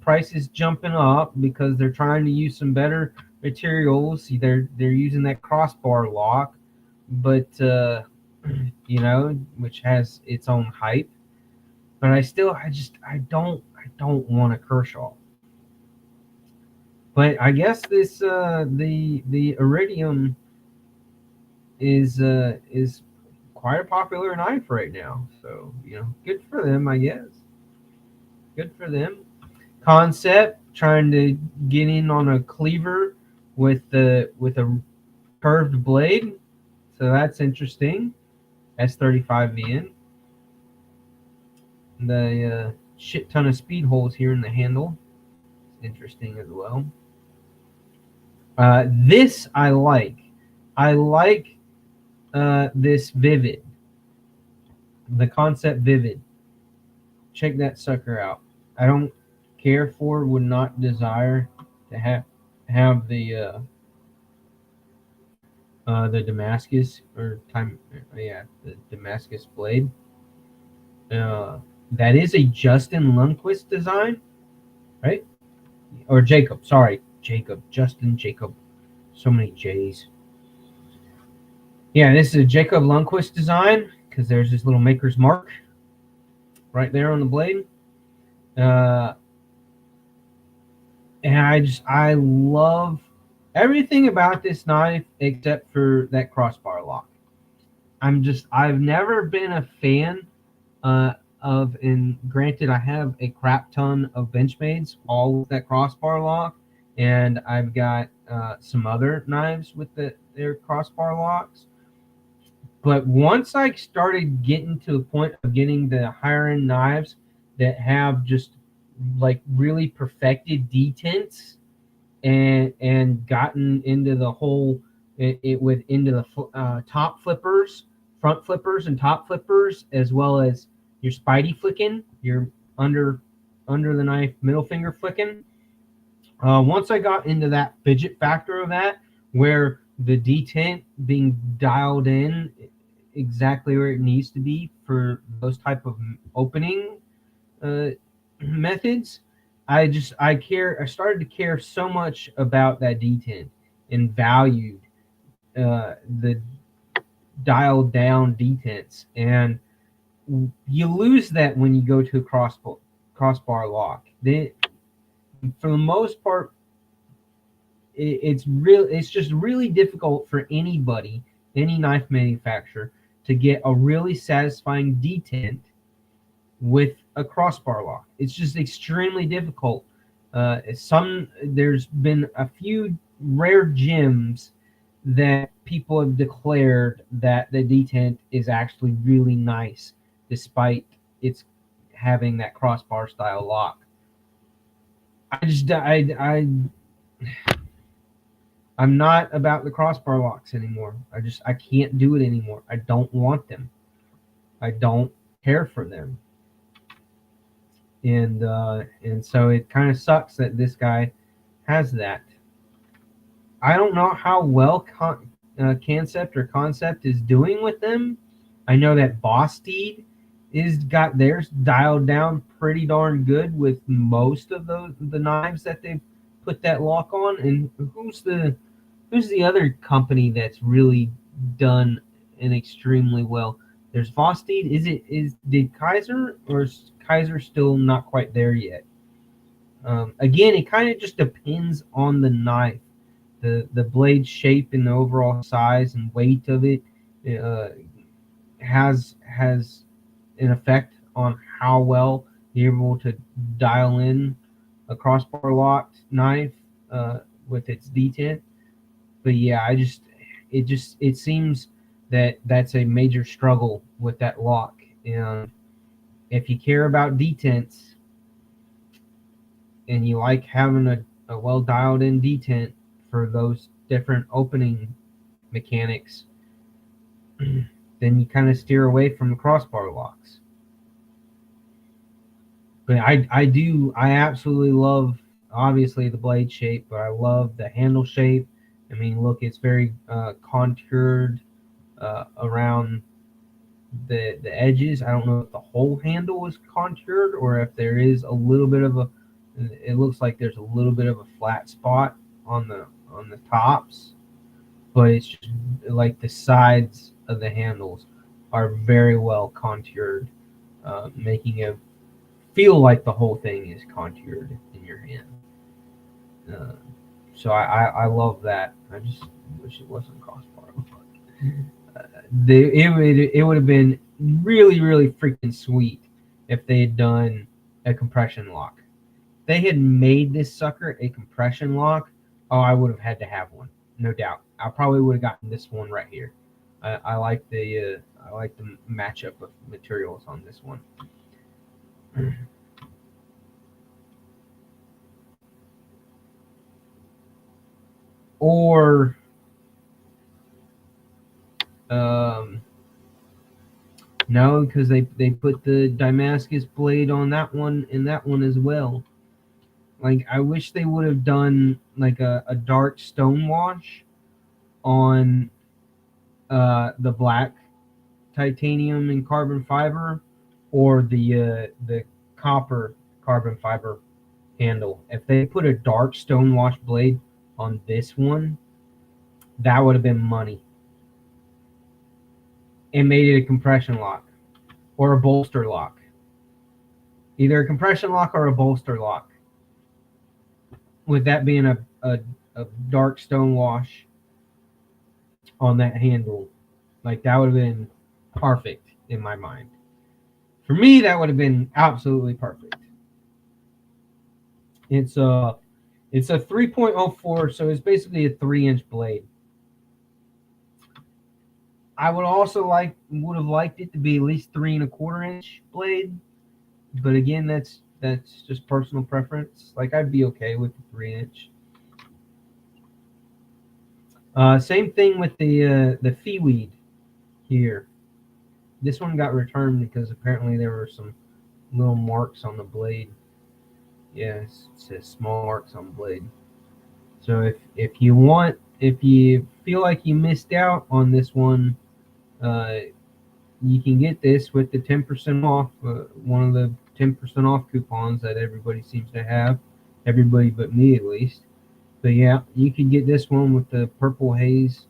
Prices jumping up because they're trying to use some better materials. They're using that crossbar lock, but which has its own hype. But I don't want a Kershaw. But I guess this the Iridium is quite a popular knife right now. So good for them, I guess. Good for them. Concept trying to get in on a cleaver with a curved blade, so that's interesting. S35VN. The shit ton of speed holes here in the handle. Interesting as well. This I like. I like this Vivid. The Concept Vivid. Check that sucker out. I don't care for, would not desire to have the Damascus or time, yeah, the Damascus blade. That is a Justin Lundquist design, right? Or Jacob, sorry, Justin Jacob. So many J's. Yeah, this is a Jacob Lundquist design because there's this little maker's mark right there on the blade. And I love everything about this knife except for that crossbar lock. I've never been a fan and granted, I have a crap ton of Benchmades, all with that crossbar lock, and I've got some other knives with their crossbar locks. But once I started getting to the point of getting the higher end knives that have just like really perfected detents, and gotten into the whole into the top flippers, front flippers, and top flippers, as well as your Spidey flicking, your under the knife middle finger flicking. Once I got into that fidget factor of that, where the detent being dialed in exactly where it needs to be for those type of opening methods, I started to care so much about that detent and valued the dialed down detents, and you lose that when you go to a crossbar lock. For the most part, it's just really difficult for any knife manufacturer, to get a really satisfying detent with a crossbar lock. It's just extremely difficult. There's been a few rare gems that people have declared that the detent is actually really nice, despite its having that crossbar style lock. I'm not about the crossbar locks anymore. I can't do it anymore. I don't want them. I don't care for them. And so it kind of sucks that this guy has that. I don't know how well Concept is doing with them. I know that Bosteed is got theirs dialed down pretty darn good with most of the knives that they've put that lock on. And who's the other company that's really done an extremely well? There's Vosteed. Did Kaiser, or is Kaiser still not quite there yet? Again, it kind of just depends on the knife, the blade shape and the overall size and weight of it has an effect on how well you're able to dial in a crossbar locked knife with its detent. But yeah, it seems that that's a major struggle with that lock. And if you care about detents and you like having a well dialed in detent for those different opening mechanics, then you kind of steer away from the crossbar locks. But I absolutely love obviously the blade shape, but I love the handle shape. I mean, look, it's very contoured around the edges. I don't know if the whole handle is contoured or if there is a little bit of a. It looks like there's a little bit of a flat spot on the tops, but it's just like the sides of the handles are very well contoured, making it feel like the whole thing is contoured in your hand. Uh, so I love that. I just wish it wasn't crossbar. It would have been really freaking sweet if they had done a compression lock. They had made this sucker a compression lock. Oh, I would have had to have one, no doubt. I probably would have gotten this one right here. I like the matchup of materials on this one. Or no, because they put the Damascus blade on that one and that one as well. Like, I wish they would have done like a dark stone wash on the black titanium and carbon fiber, or the copper carbon fiber handle. If they put a dark stone wash blade on this one, that would have been money. And made it a compression lock or a bolster lock. Either a compression lock or a bolster lock. With that being a dark stone wash on that handle, like, that would have been perfect in my mind. For me, that would have been absolutely perfect. It's a 3.04, so it's basically a 3-inch blade. I would have liked it to be at least 3.25-inch blade, but again, that's just personal preference. Like, I'd be okay with the 3-inch. Same thing with the Feeweed here. This one got returned because apparently there were some little marks on the blade. Yes, it says small marks on the blade. So if you feel like you missed out on this one, you can get this with the 10% off. One of the 10% off coupons that everybody seems to have, everybody but me at least. But yeah, you can get this one with the purple haze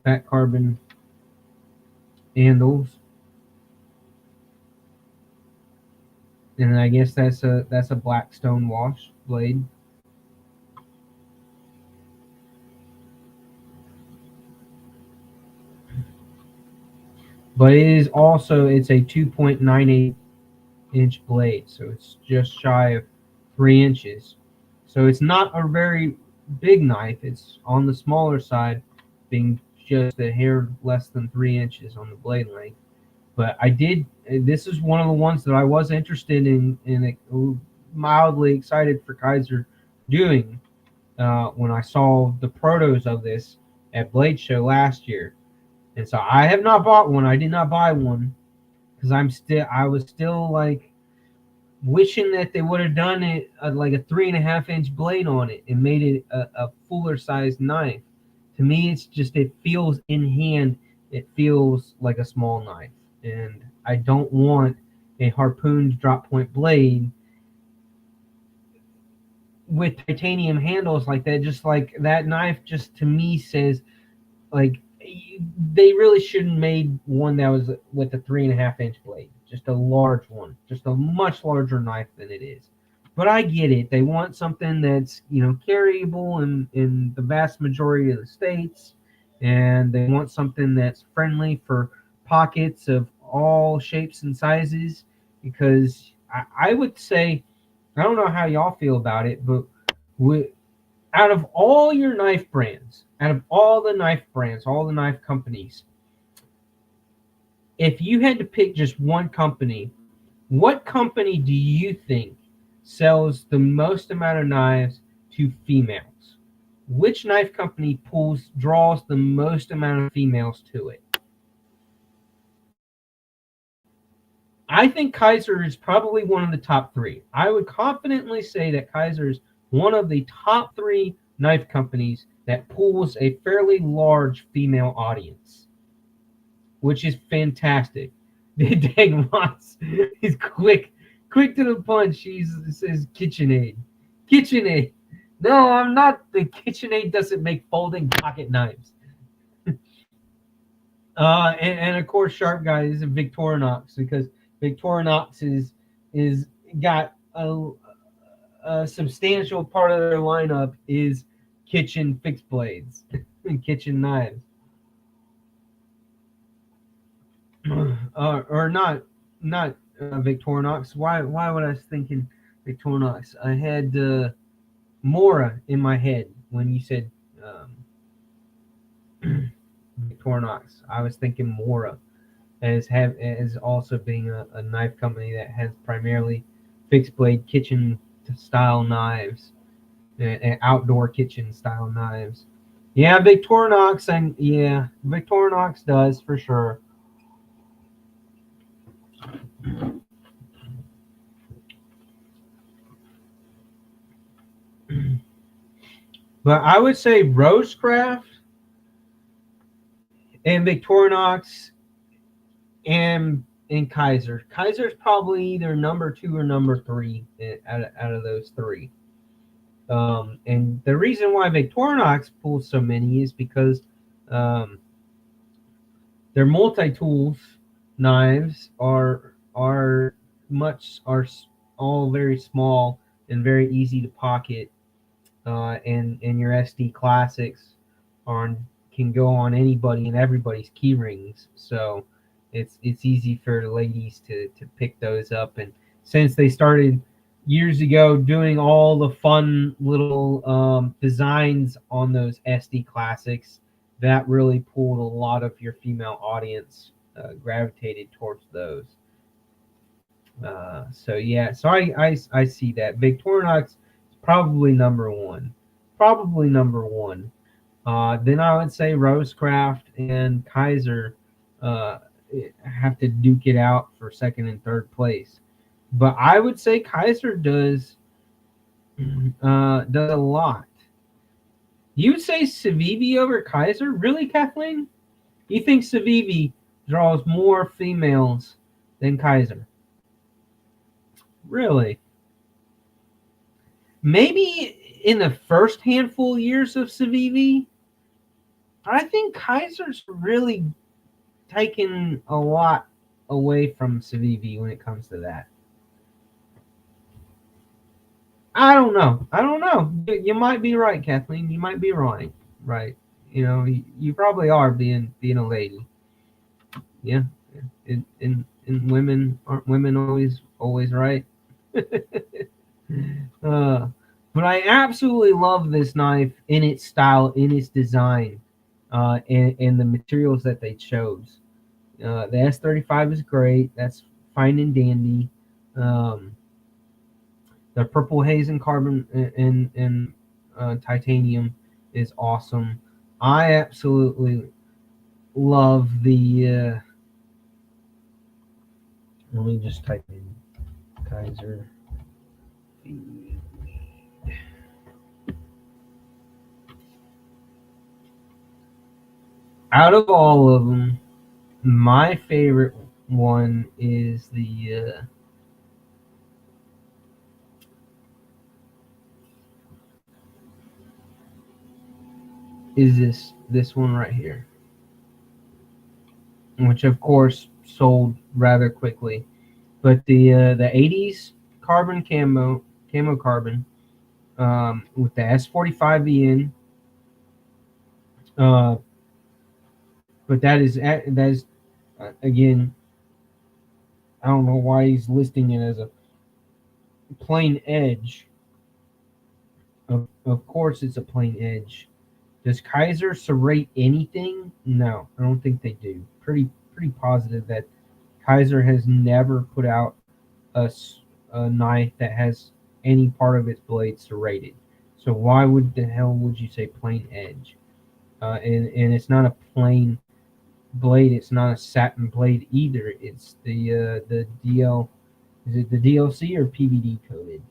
fat carbon handles, and I guess that's a black stone wash blade. But it's a 2.98-inch blade, so it's just shy of 3 inches. So it's not a very big knife. It's on the smaller side, being just a hair less than 3 inches on the blade length. But this is one of the ones that I was interested in mildly excited for Kaiser doing when I saw the protos of this at Blade Show last year. And so I have not bought one. I did not buy one because I was still like wishing that they would have done it like a 3.5-inch blade on it and made it a fuller sized knife. To me, it feels in hand. It feels like a small knife, and I don't want a harpooned drop point blade with titanium handles like that. Just like that knife, just to me says like they really shouldn't made one that was with a 3.5-inch blade, just a large one, just a much larger knife than it is. But I get it. They want something that's carryable in the vast majority of the states, and they want something that's friendly for pockets of all shapes and sizes. Because I would say, I don't know how y'all feel about it, but out of all your knife brands, out of all the knife brands, all the knife companies, if you had to pick just one company, what company do you think sells the most amount of knives to females? Which knife company draws the most amount of females to it? I think Kaiser is probably one of the top three. I would confidently say that Kaiser is one of the top 3 knife companies that pulls a fairly large female audience, which is fantastic. Dang Ross is quick to the punch. He says KitchenAid. KitchenAid. No, I'm not. The KitchenAid doesn't make folding pocket knives. And of course, Sharp Guys and Victorinox, because Victorinox is got a substantial part of their lineup is kitchen fixed blades and kitchen knives. Or not Victorinox. Why would I was thinking Victorinox? I had Mora in my head when you said Victorinox. I was thinking Mora as also being a knife company that has primarily fixed blade kitchen style knives and outdoor kitchen style knives. Yeah, Victorinox, and yeah, Victorinox does for sure. But I would say Rosecraft and Victorinox and Kaiser. Kaiser's probably either number 2 or number 3 out of those 3. And the reason why Victorinox pulls so many is because their multi-tools knives are all very small and very easy to pocket, and your SD classics can go on anybody and everybody's key rings, so it's easy for ladies to pick those up. And since they started years ago doing all the fun little designs on those SD classics, that really pulled a lot of your female audience, gravitated towards those. So yeah, so I see that Victorinox is probably number 1, probably number 1. Then I would say Rosecraft and Kaiser have to duke it out for second and third place. But I would say Kaiser does a lot. You would say Civivi over Kaiser? Really, Kathleen? You think Civivi draws more females than Kaiser? Really? Maybe in the first handful of years of Civivi, I think Kaiser's really taken a lot away from Civivi when it comes to that. I don't know. You might be right, Kathleen. You might be right. Right. You know, you probably are being a lady. Yeah. And women aren't women always right. But I absolutely love this knife in its style, in its design, and the materials that they chose. The S35 is great. That's fine and dandy. The purple haze and carbon and titanium is awesome. I absolutely love the. Let me just type in Kaiser. Out of all of them, my favorite one is the. Is this one right here, which of course sold rather quickly, but the 80s carbon camo carbon, with the S45 in, but that is again, I don't know why he's listing it as a plain edge. Of course it's a plain edge. Does Kaiser serrate anything? No, I don't think they do. Pretty positive that Kaiser has never put out a knife that has any part of its blade serrated. So why would the hell would you say plain edge? And it's not a plain blade. It's not a satin blade either. It's the DL. Is it the DLC or PVD coated?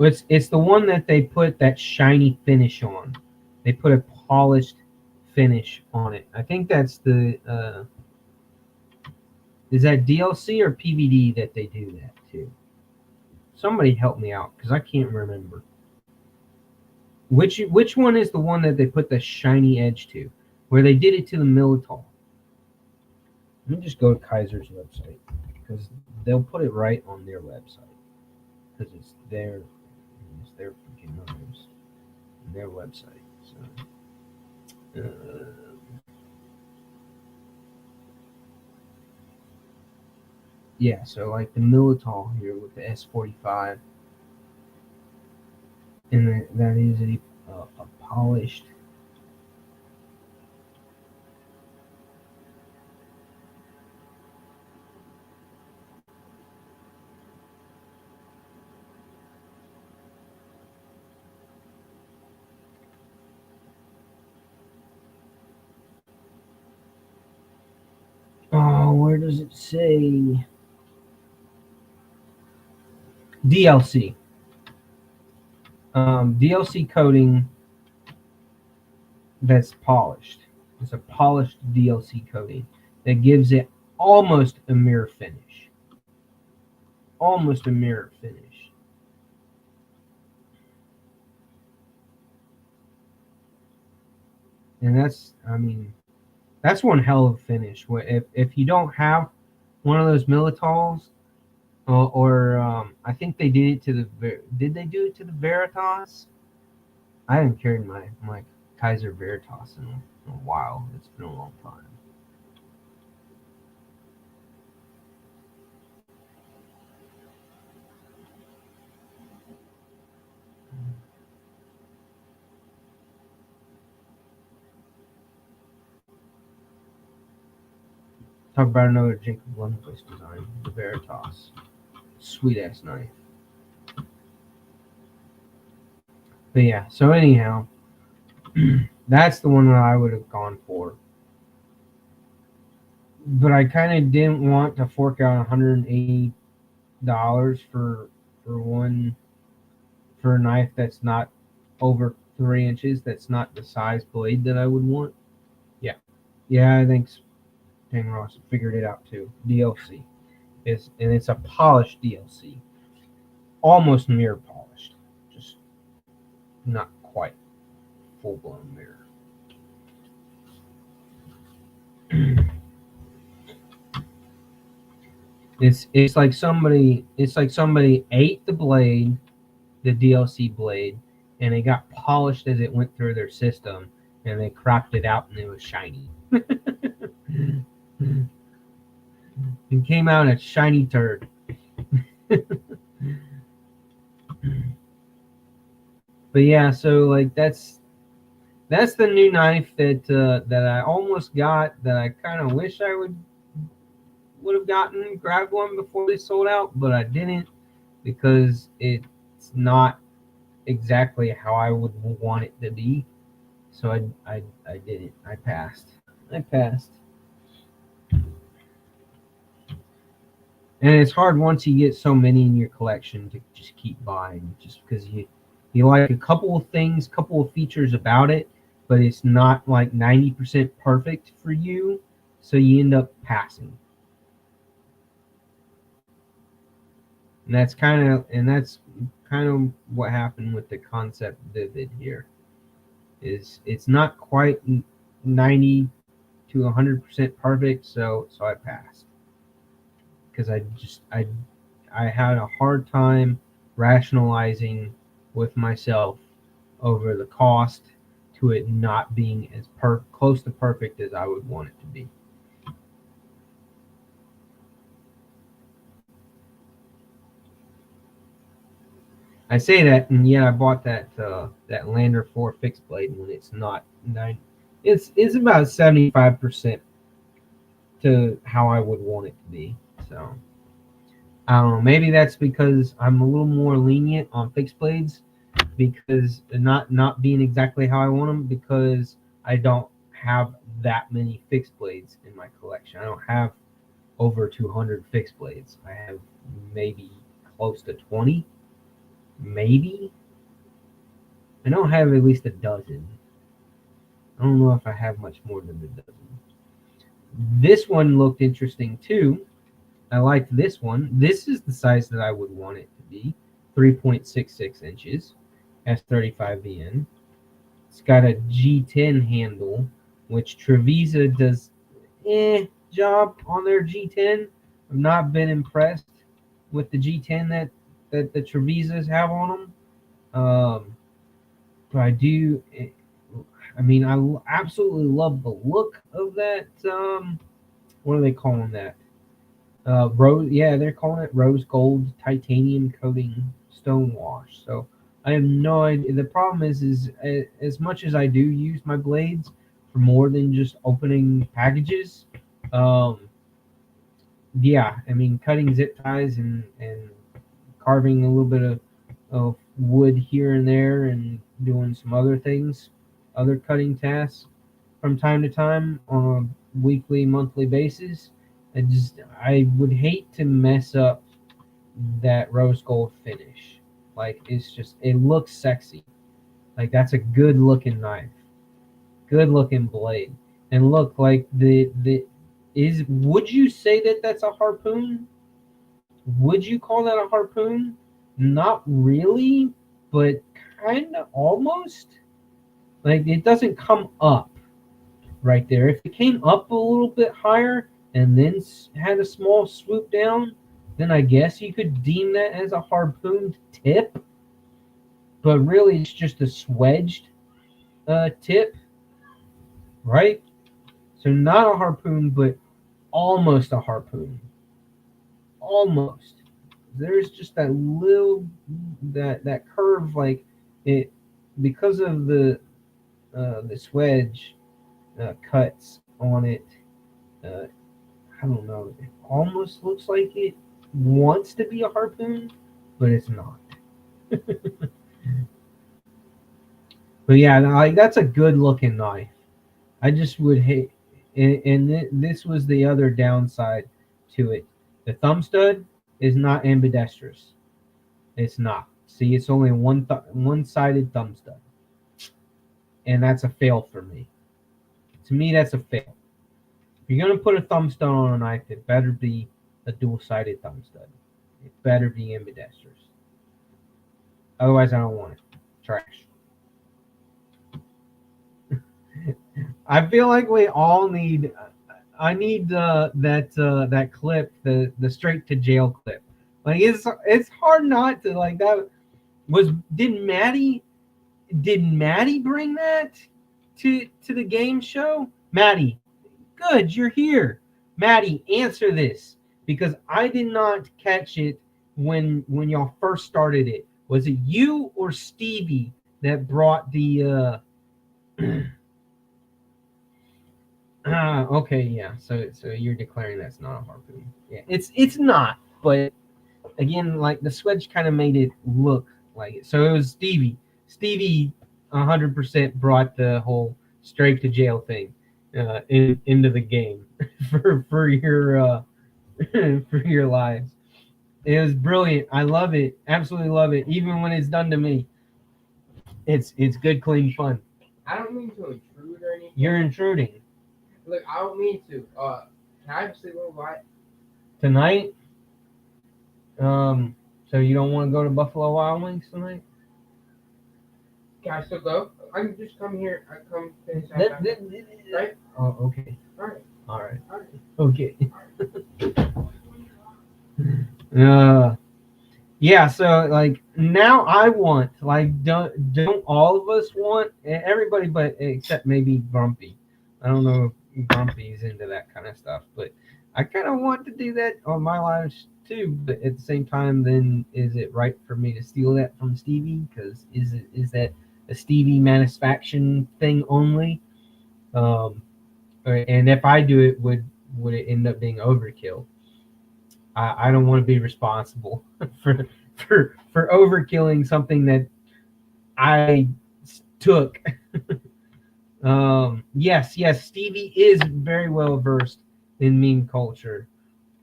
It's the one that they put that shiny finish on. They put a polished finish on it. I think that's the is that DLC or PVD that they do that too? Somebody help me out because I can't remember. Which one is the one that they put the shiny edge to? Where they did it to the Militol. Let me just go to Kaiser's website because they'll put it right on their website because it's their freaking knives, their website. So, yeah, so like the Militol here with the S45, and that is a polished. Oh, where does it say? DLC. DLC coating that's polished. It's a polished DLC coating that gives it almost a mirror finish. Almost a mirror finish. And that's, I mean, that's one hell of a finish. If you don't have one of those Militols, or I think they did it to did they do it to the Veritas? I haven't carried my Kaiser Veritas in a while. It's been a long time. Talk about another Jacob Lundquist design, the Veritas. Sweet ass knife. But yeah, so anyhow, that's the one that I would have gone for. But I kind of didn't want to fork out $180 for a knife that's not over 3 inches. That's not the size blade that I would want. Yeah, I think Dang Ross figured it out too. DLC. It's a polished DLC. Almost mirror polished. Just not quite full blown mirror. It's like somebody ate the blade, the DLC blade, and it got polished as it went through their system, and they cropped it out and it was shiny. It came out a shiny turd. But yeah, so like that's the new knife that I almost got, that I kind of wish I would have grabbed one before they sold out, but I didn't because it's not exactly how I would want it to be. So I didn't. I passed. And it's hard once you get so many in your collection to just keep buying, just because you like a couple of things, couple of features about it, but it's not like 90% perfect for you, so you end up passing. And that's kind of what happened with the Concept Vivid here. It's not quite 90 to 100% perfect, so I passed because I had a hard time rationalizing with myself over the cost to it not being as close to perfect as I would want it to be. I say that, and yet I bought that Lander 4 fixed blade when it's not 9. It's about 75% to how I would want it to be. So I don't know. Maybe that's because I'm a little more lenient on fixed blades, because not being exactly how I want them, because I don't have that many fixed blades in my collection. I don't have over 200 fixed blades. I have maybe close to 20. maybe. I know I have at least a dozen. I don't know if I have much more than a dozen. This one looked interesting too. I liked this one. This is the size that I would want it to be, 3.66 inches, S35VN. It's got a G10 handle, which Trevisa does job on their G10. I've not been impressed with the G10 that the Trevisas have on them. But I do. I mean, I absolutely love the look of that. What are they calling that? Rose. Yeah, they're calling it rose gold titanium coating stone wash. So I have no idea. The problem is as much as I do use my blades for more than just opening packages. Um, yeah, I mean, cutting zip ties and carving a little bit of wood here and there and doing some other things, other cutting tasks from time to time on a weekly, monthly basis. I would hate to mess up that rose gold finish. Like it looks sexy. Like that's a good looking knife, good looking blade, and look like the is. Would you say that that's a harpoon? Would you call that a harpoon? Not really, but kind of almost. Like it doesn't come up right there. If it came up a little bit higher and then had a small swoop down, then I guess you could deem that as a harpooned tip. But really, it's just a swedged tip, right? So not a harpoon, but almost a harpoon. Almost. There's just that little that curve, like it because of the swedge cuts on it. Uh, I don't know. It almost looks like it wants to be a harpoon, but it's not. But yeah, like that's a good looking knife. I just would hate, and this was the other downside to it. The thumb stud is not ambidextrous. It's not. See, it's only one-sided thumb stud, and that's a fail for me. To me, that's a fail. If you're gonna put a thumb stud on a knife, it better be a dual-sided thumb stud. It better be ambidextrous. Otherwise, I don't want it. Trash. I feel like we all need. I need that clip, the straight to jail clip. Like it's hard not to like that. Did Maddie bring that to the game show? Maddie, good, you're here. Maddie, answer this because I did not catch it when y'all first started it. Was it you or Stevie that brought the okay, yeah. So you're declaring that's not a harpoon. Yeah, it's not. But again, like the swedge kind of made it look like it. So it was Stevie. Stevie, 100% brought the whole straight to jail thing into the game for your for your lives. It was brilliant. I love it. Absolutely love it. Even when it's done to me, it's good, clean fun. I don't mean to intrude or anything. You're intruding. Look, I don't mean to. Can I just say a little bit? Tonight. So you don't want to go to Buffalo Wild Wings tonight? Can I still go? I can just come here. I come finish right? Oh, okay. All right. All right. All right. Okay. Yeah. So like now I want like don't all of us want everybody but except maybe Grumpy. I don't know if Grumpy's into that kind of stuff, but I kind of want to do that on my lives too. But at the same time, then is it right for me to steal that from Stevie? Because is that a Stevie Manufacturing thing only? And if I do it, would it end up being overkill? I don't want to be responsible for overkilling something that I took. Yes, Stevie is very well versed in meme culture,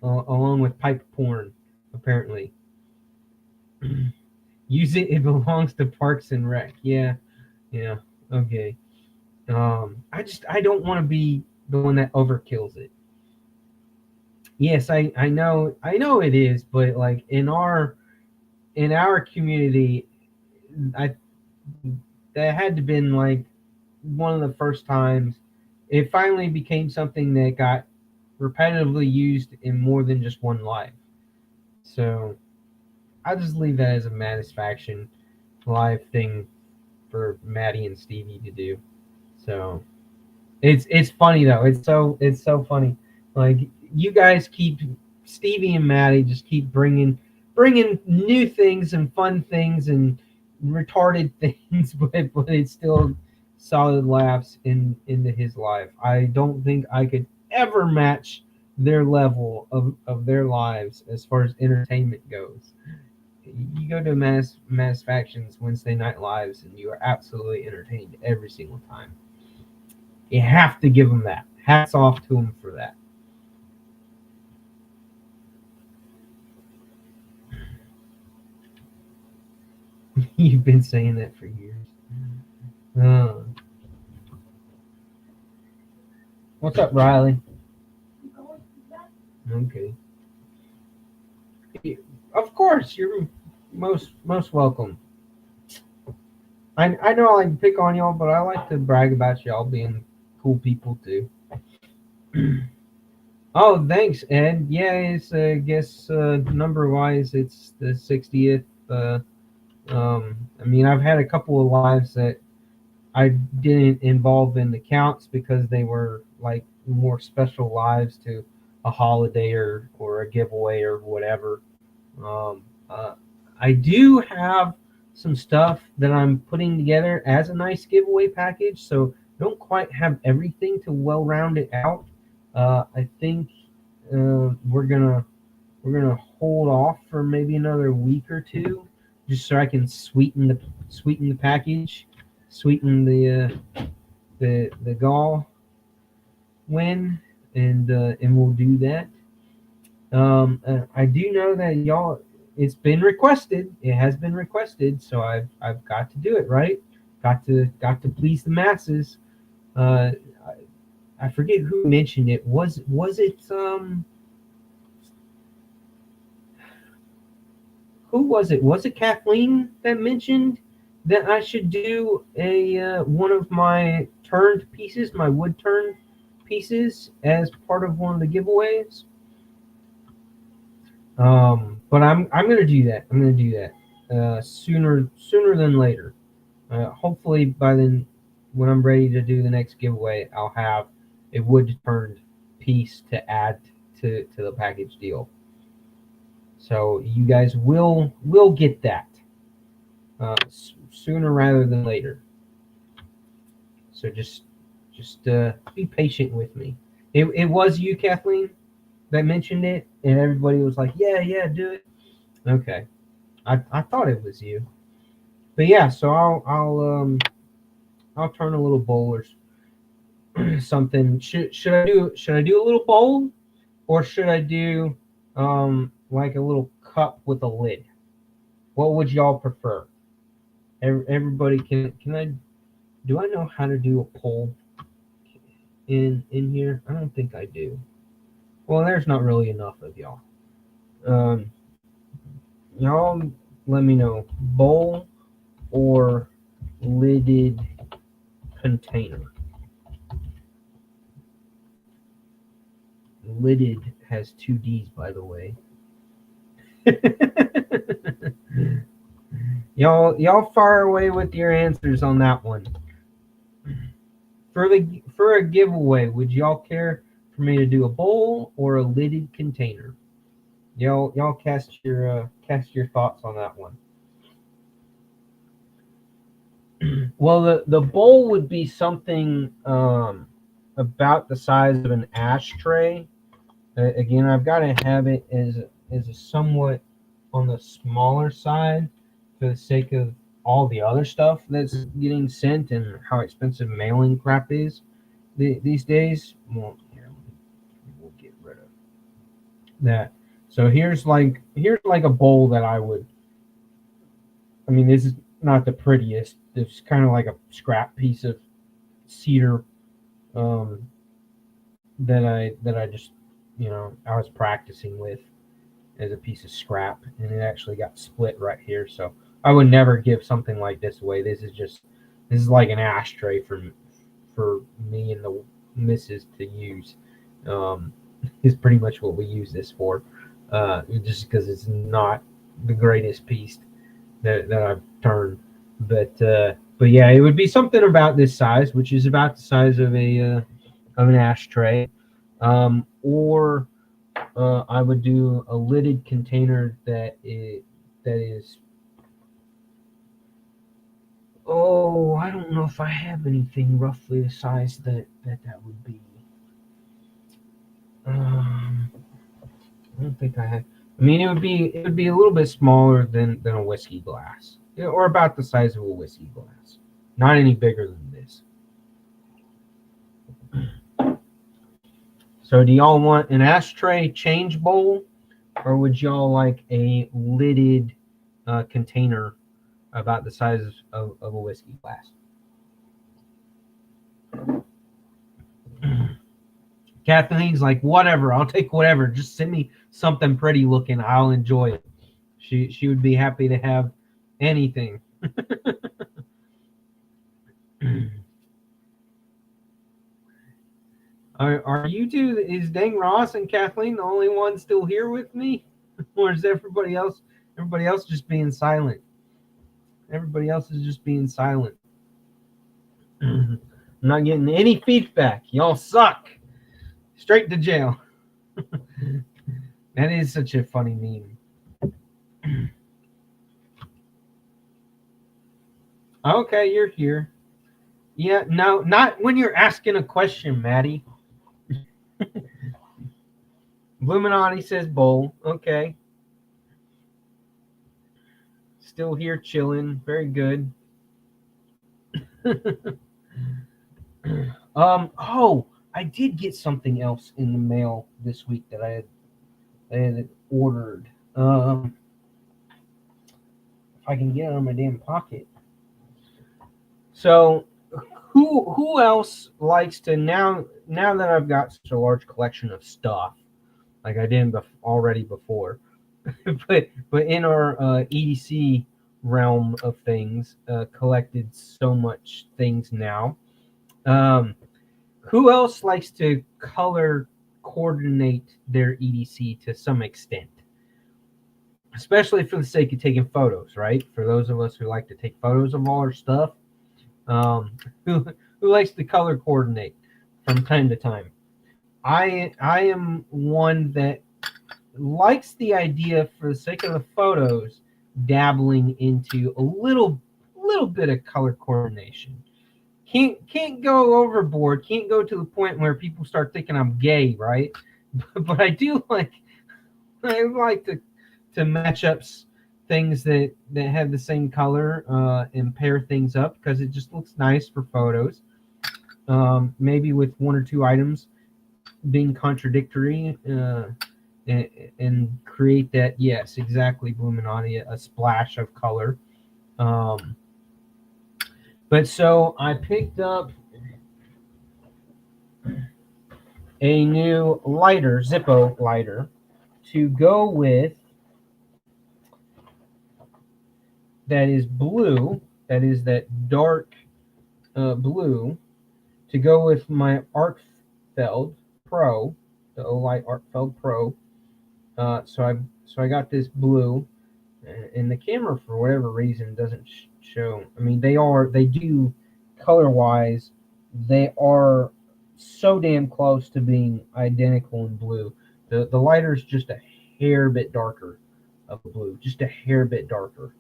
along with pipe porn, apparently. Use it. It belongs to Parks and Rec. Yeah. Yeah. Okay. I don't want to be the one that overkills it. Yes, I know it is, but like in our community, I that had to been like one of the first times it finally became something that got repetitively used in more than just one live. So I'll just leave that as a Satisfaction live thing for Maddie and Stevie to do. So it's funny though. It's so funny. Like you guys keep Stevie and Maddie just keep bringing new things and fun things and retarded things, but it's still solid laughs into his life. I don't think I could ever match their level of their lives as far as entertainment goes. You go to Mass Factions Wednesday night lives and you are absolutely entertained every single time. You have to give them that. Hats off to them for that. You've been saying that for years. Uh, what's up, Riley? Okay. Of course, you're most welcome. I know I like to pick on y'all, but I like to brag about y'all being cool people too. Oh, thanks, Ed. Yeah, it's I guess number wise, it's the 60th. I mean, I've had a couple of lives that I didn't involve in the counts because they were like more special lives to a holiday or a giveaway or whatever. Um, uh, I do have some stuff that I'm putting together as a nice giveaway package, so don't quite have everything to well round it out. I think we're gonna hold off for maybe another week or two, just so I can sweeten the package, sweeten the gall win, and we'll do that. I do know that y'all. It's been requested. It has been requested, so I've got to do it right. Got to please the masses. Uh, I forget who mentioned it. Was it who was it? Was it Kathleen that mentioned that I should do a one of my turned pieces, my wood turned pieces, as part of one of the giveaways? But I'm gonna do that. I'm gonna do that sooner than later. Hopefully by then, when I'm ready to do the next giveaway, I'll have a wood turned piece to add to the package deal. So you guys will get that sooner rather than later. So just be patient with me. It was you, Kathleen, that mentioned it, and everybody was like, yeah, do it. Okay, I thought it was you, but yeah. So I'll turn a little bowl or something. Should I do a little bowl, or should I do like a little cup with a lid? What would y'all prefer? Everybody, can I do I know how to do a poll in here? I don't think I do. Well, there's not really enough of y'all. Um, y'all, let me know. Bowl or lidded container? Lidded has two D's, by the way. y'all fire away with your answers on that one. For a giveaway, would y'all care for me to do a bowl or a lidded container? Y'all cast your thoughts on that one. Well, the bowl would be something about the size of an ashtray. Again, I've got to have it as a somewhat on the smaller side for the sake of all the other stuff that's getting sent and how expensive mailing crap is these days. Well, here, we'll get rid of that. So here's like a bowl that I would I mean, this is not the prettiest. It's kind of like a scrap piece of cedar um, that I just, I was practicing with as a piece of scrap, and it actually got split right here. So I would never give something like this away. This is like an ashtray for me and the missus to use. Um, is pretty much what we use this for. Just because it's not the greatest piece that I've turned, but yeah, it would be something about this size, which is about the size of an ashtray, or I would do a lidded container that is. Oh, I don't know if I have anything roughly the size that would be. I don't think I have. I mean, it would be a little bit smaller than a whiskey glass, or about the size of a whiskey glass, not any bigger than this. So, do y'all want an ashtray change bowl, or would y'all like a lidded container about the size of a whiskey glass? Kathleen's like, whatever, I'll take whatever. Just send me something pretty looking. I'll enjoy it. She would be happy to have anything. Are you two? Is Dang Ross and Kathleen the only one still here with me, or is everybody else? Everybody else just being silent. Everybody else is just being silent. I'm not getting any feedback. Y'all suck. Straight to jail. That is such a funny meme. Okay, you're here. Yeah, no, not when you're asking a question, Maddie. Illuminati says bowl. Okay. Still here chilling. Very good. Oh, I did get something else in the mail this week that I had ordered. If I can get it out of my damn pocket. So who else likes to now that I've got such a large collection of stuff, like I didn't already before, but in our EDC realm of things, collected so much things now. Who else likes to color coordinate their EDC to some extent? Especially for the sake of taking photos, right? For those of us who like to take photos of all our stuff, um, who likes to color coordinate from time to time. I am one that likes the idea, for the sake of the photos, dabbling into a little bit of color coordination. Can't go overboard. Can't go to the point where people start thinking I'm gay, right? But I do like to match up things that have the same color and pair things up because it just looks nice for photos. Maybe with one or two items being contradictory and create that, yes, exactly, Bluminati, a splash of color. But so I picked up a new lighter, Zippo lighter, to go with, that is blue, that is that dark blue, to go with my Artfeld Pro, the Olight Artfeld Pro. So I got this blue, and the camera for whatever reason doesn't show. I mean, they do color wise, they are so damn close to being identical in blue. The lighter is just a hair bit darker of blue, just a hair bit darker,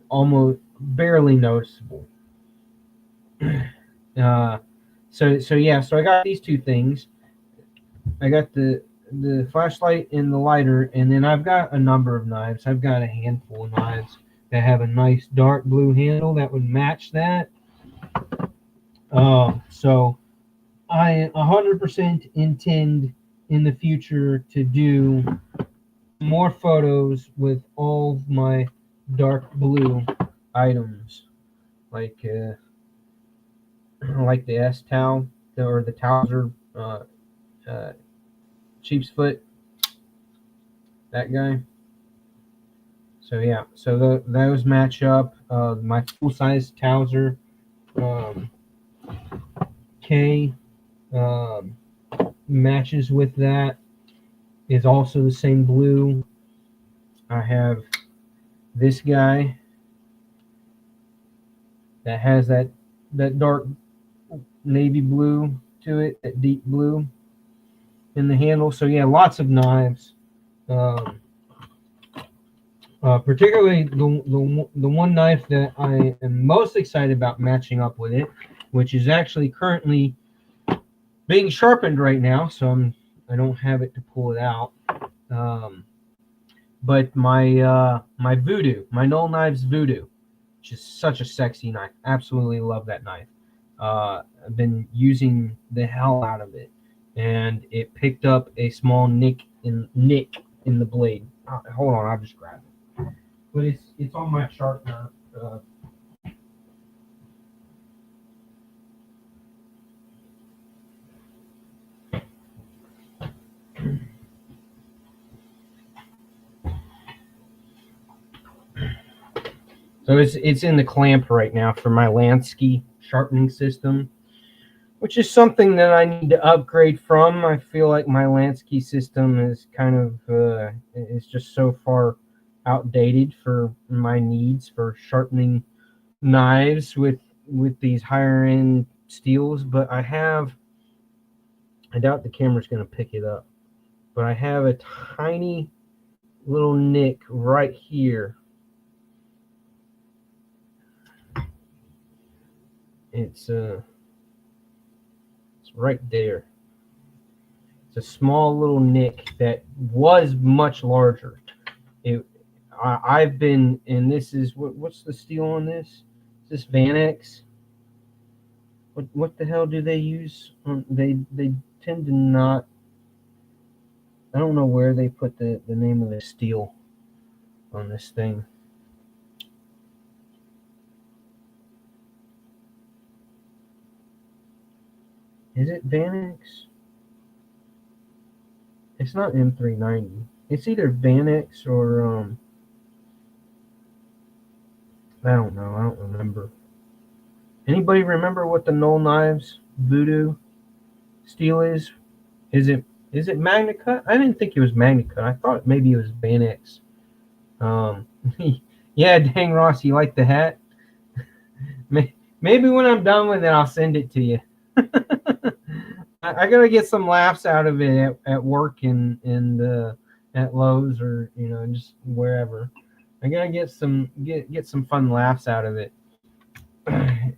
almost barely noticeable. So I got these two things. I got the flashlight and the lighter, and then I've got a number of knives. I've got a handful of knives that have a nice dark blue handle that would match that. So I 100% intend in the future to do more photos with all of my dark blue items like the S towel or the Towser uh, sheep's foot, that guy. So yeah, so those match up. My full size Towser um, K um, matches with that. Is also the same blue. I have this guy that has that dark navy blue to it, that deep blue in the handle. So yeah, lots of knives. Um, particularly the one knife that I am most excited about matching up with it, which is actually currently being sharpened right now, so I don't have it to pull it out. Um, but my Voodoo, my Knoll Knives Voodoo, which is such a sexy knife. Absolutely love that knife. I've been using the hell out of it, and it picked up a small nick in the blade. Hold on, I'll just grab it. But it's on my sharpener. So it's in the clamp right now for my Lansky sharpening system, which is something that I need to upgrade from. I feel like my Lansky system is kind of is just so far outdated for my needs for sharpening knives with these higher end steels. But I doubt the camera's going to pick it up, but I have a tiny little nick right here. It's right there. It's a small little nick that was much larger. I've been, and this is what's the steel on this? Is this Vanex? What the hell do they use? They tend to not. I don't know where they put the name of the steel on this thing. Is it Vanex? It's not M390. It's either Vanex or I don't know. I don't remember. Anybody remember what the Knoll Knives Voodoo steel is? Is it MagnaCut? I didn't think it was MagnaCut. I thought maybe it was Vanex. Yeah, dang Ross, you like the hat? Maybe when I'm done with it, I'll send it to you. I gotta get some laughs out of it at work and at Lowe's or just wherever. I gotta get some fun laughs out of it.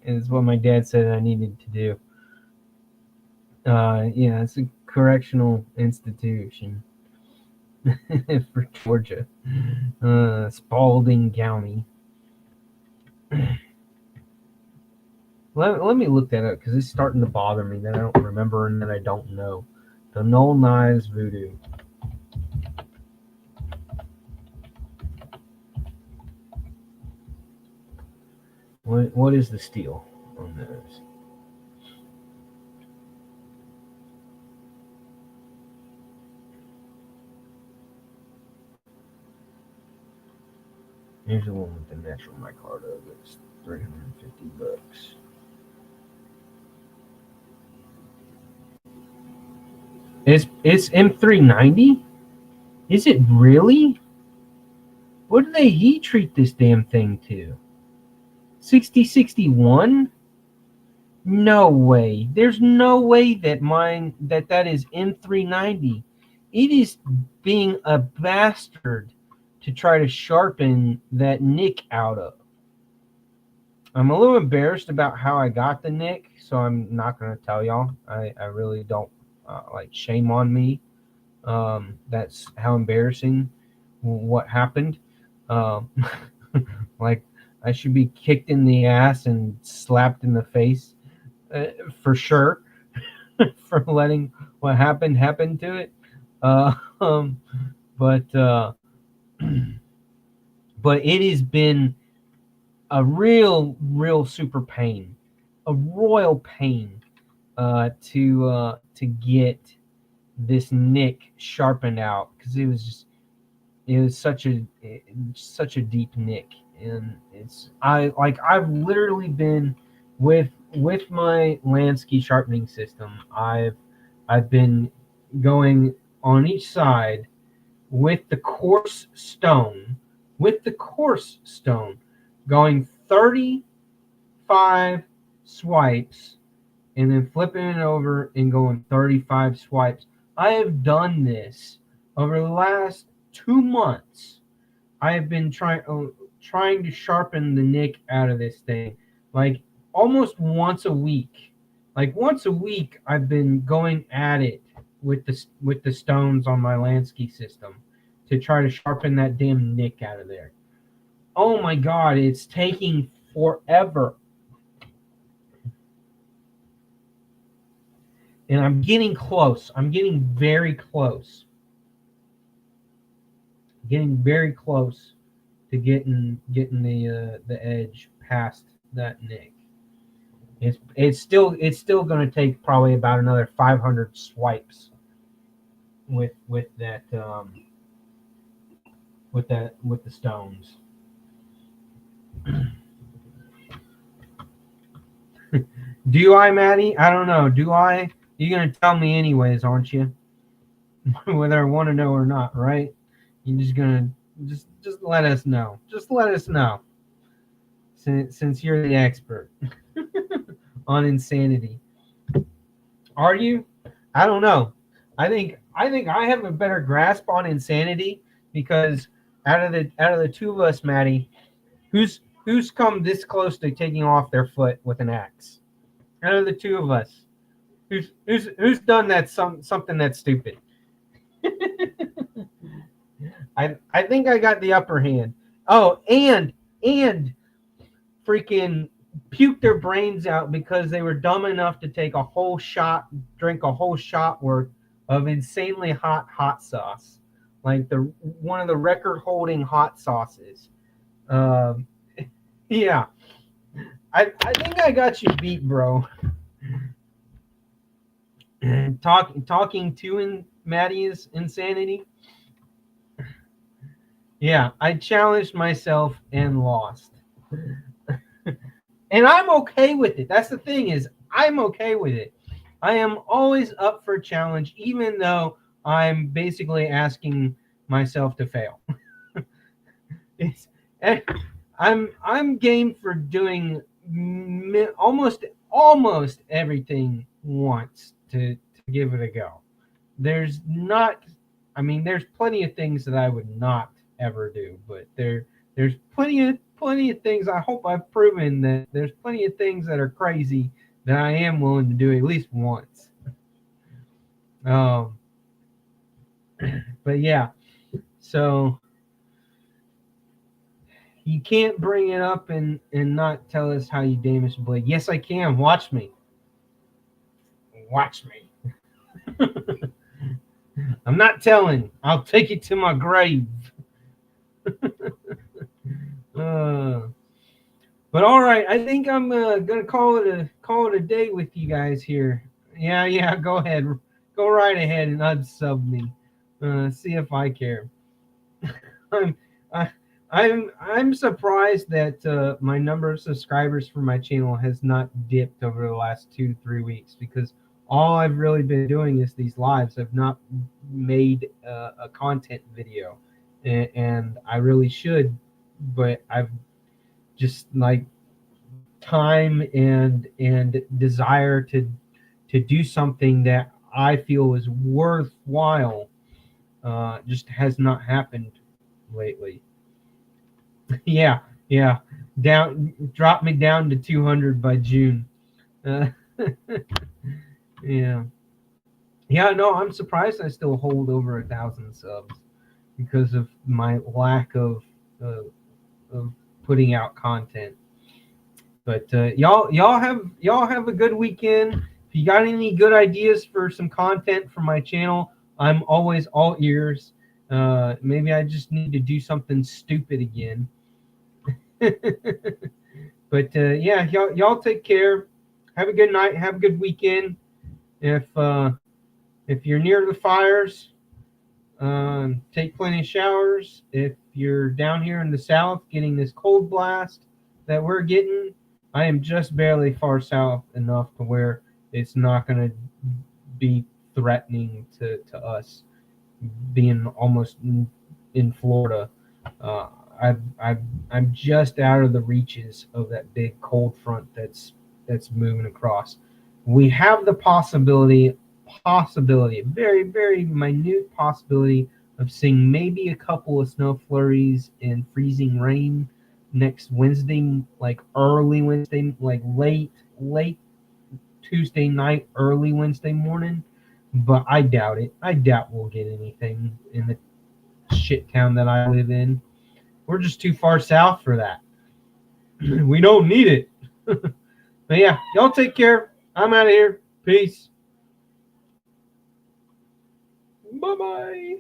Is what my dad said I needed to do. Yeah, it's a correctional institution for Georgia, Spalding County. Let me look that up because it's starting to bother me that I don't remember and that I don't know. The Knoll Knives Voodoo. What is the steel on those? Here's the one with the natural micarta that's $350. It's M390? Is it really? What do they heat treat this damn thing to? 6061? No way. There's no way that that is M390. It is being a bastard to try to sharpen that nick out of. I'm a little embarrassed about how I got the nick, so I'm not going to tell y'all. I really don't shame on me. That's how embarrassing what happened. Like I should be kicked in the ass and slapped in the face for sure for letting what happened happen to it. But but it has been a real super pain, a royal pain to get this nick sharpened out, because it was such a deep nick. And I've literally been with my Lansky sharpening system. I've been going on each side with the coarse stone, going 35 swipes and then flipping it over and going 35 swipes. I have done this over the last 2 months. I have been trying to sharpen the nick out of this thing, like almost once a week. Like once a week, I've been going at it with the stones on my Lansky system to try to sharpen that damn nick out of there. Oh my God, it's taking forever. And I'm getting close. I'm getting very close. Getting very close to getting the edge past that nick. It's still going to take probably about another 500 swipes with the stones. Do I, Maddie? I don't know. Do I? You're going to tell me anyways, aren't you? Whether I want to know or not, right? You're just going to just let us know. Just let us know. Since you're the expert on insanity. Are you? I don't know. I think I have a better grasp on insanity, because out of the two of us, Maddie, who's come this close to taking off their foot with an axe? Out of the two of us, who's done that something that's stupid? I think I got the upper hand. Oh, and freaking puked their brains out because they were dumb enough to drink a whole shot worth of insanely hot sauce, like one of the record-holding hot sauces. Yeah, I think I got you beat, bro. Talking to Maddie's insanity. Yeah, I challenged myself and lost. And I'm okay with it. That's the thing, is I'm okay with it. I am always up for a challenge, even though I'm basically asking myself to fail. I'm game for doing almost everything once to give it a go. There's plenty of things that I would not ever do, but there's plenty of things. I hope I've proven that there's plenty of things that are crazy that I am willing to do at least once. But yeah, so you can't bring it up and not tell us how you damaged Blade. Yes, I can. Watch me. I'm not telling. I'll take it to my grave. But all right, I think I'm gonna call it a day with you guys here. Yeah, go ahead, go right ahead and unsub me. See if I care. I'm surprised that my number of subscribers for my channel has not dipped over the last 2 to 3 weeks, because all I've really been doing is these lives. I've not made a content video, and I really should, but I've just like time and desire to do something that I feel is worthwhile just has not happened lately. Yeah, drop me down to 200 by June. Yeah, no, I'm surprised I still hold over 1,000 subs because of my lack of putting out content. But y'all have a good weekend. If you got any good ideas for some content for my channel, I'm always all ears. Maybe I just need to do something stupid again. But yeah, y'all take care. Have a good night. Have a good weekend. If you're near the fires, take plenty of showers. If you're down here in the south getting this cold blast that we're getting, I am just barely far south enough to where it's not going to be threatening to us being almost in Florida. Uh, I'm just out of the reaches of that big cold front that's moving across. We have the possibility, a very very minute possibility of seeing maybe a couple of snow flurries and freezing rain next Wednesday, like early Wednesday, like late Tuesday night, early Wednesday morning. But I doubt it. I doubt we'll get anything in the shit town that I live in. We're just too far south for that. We don't need it. But yeah, y'all take care. I'm out of here. Peace. Bye bye.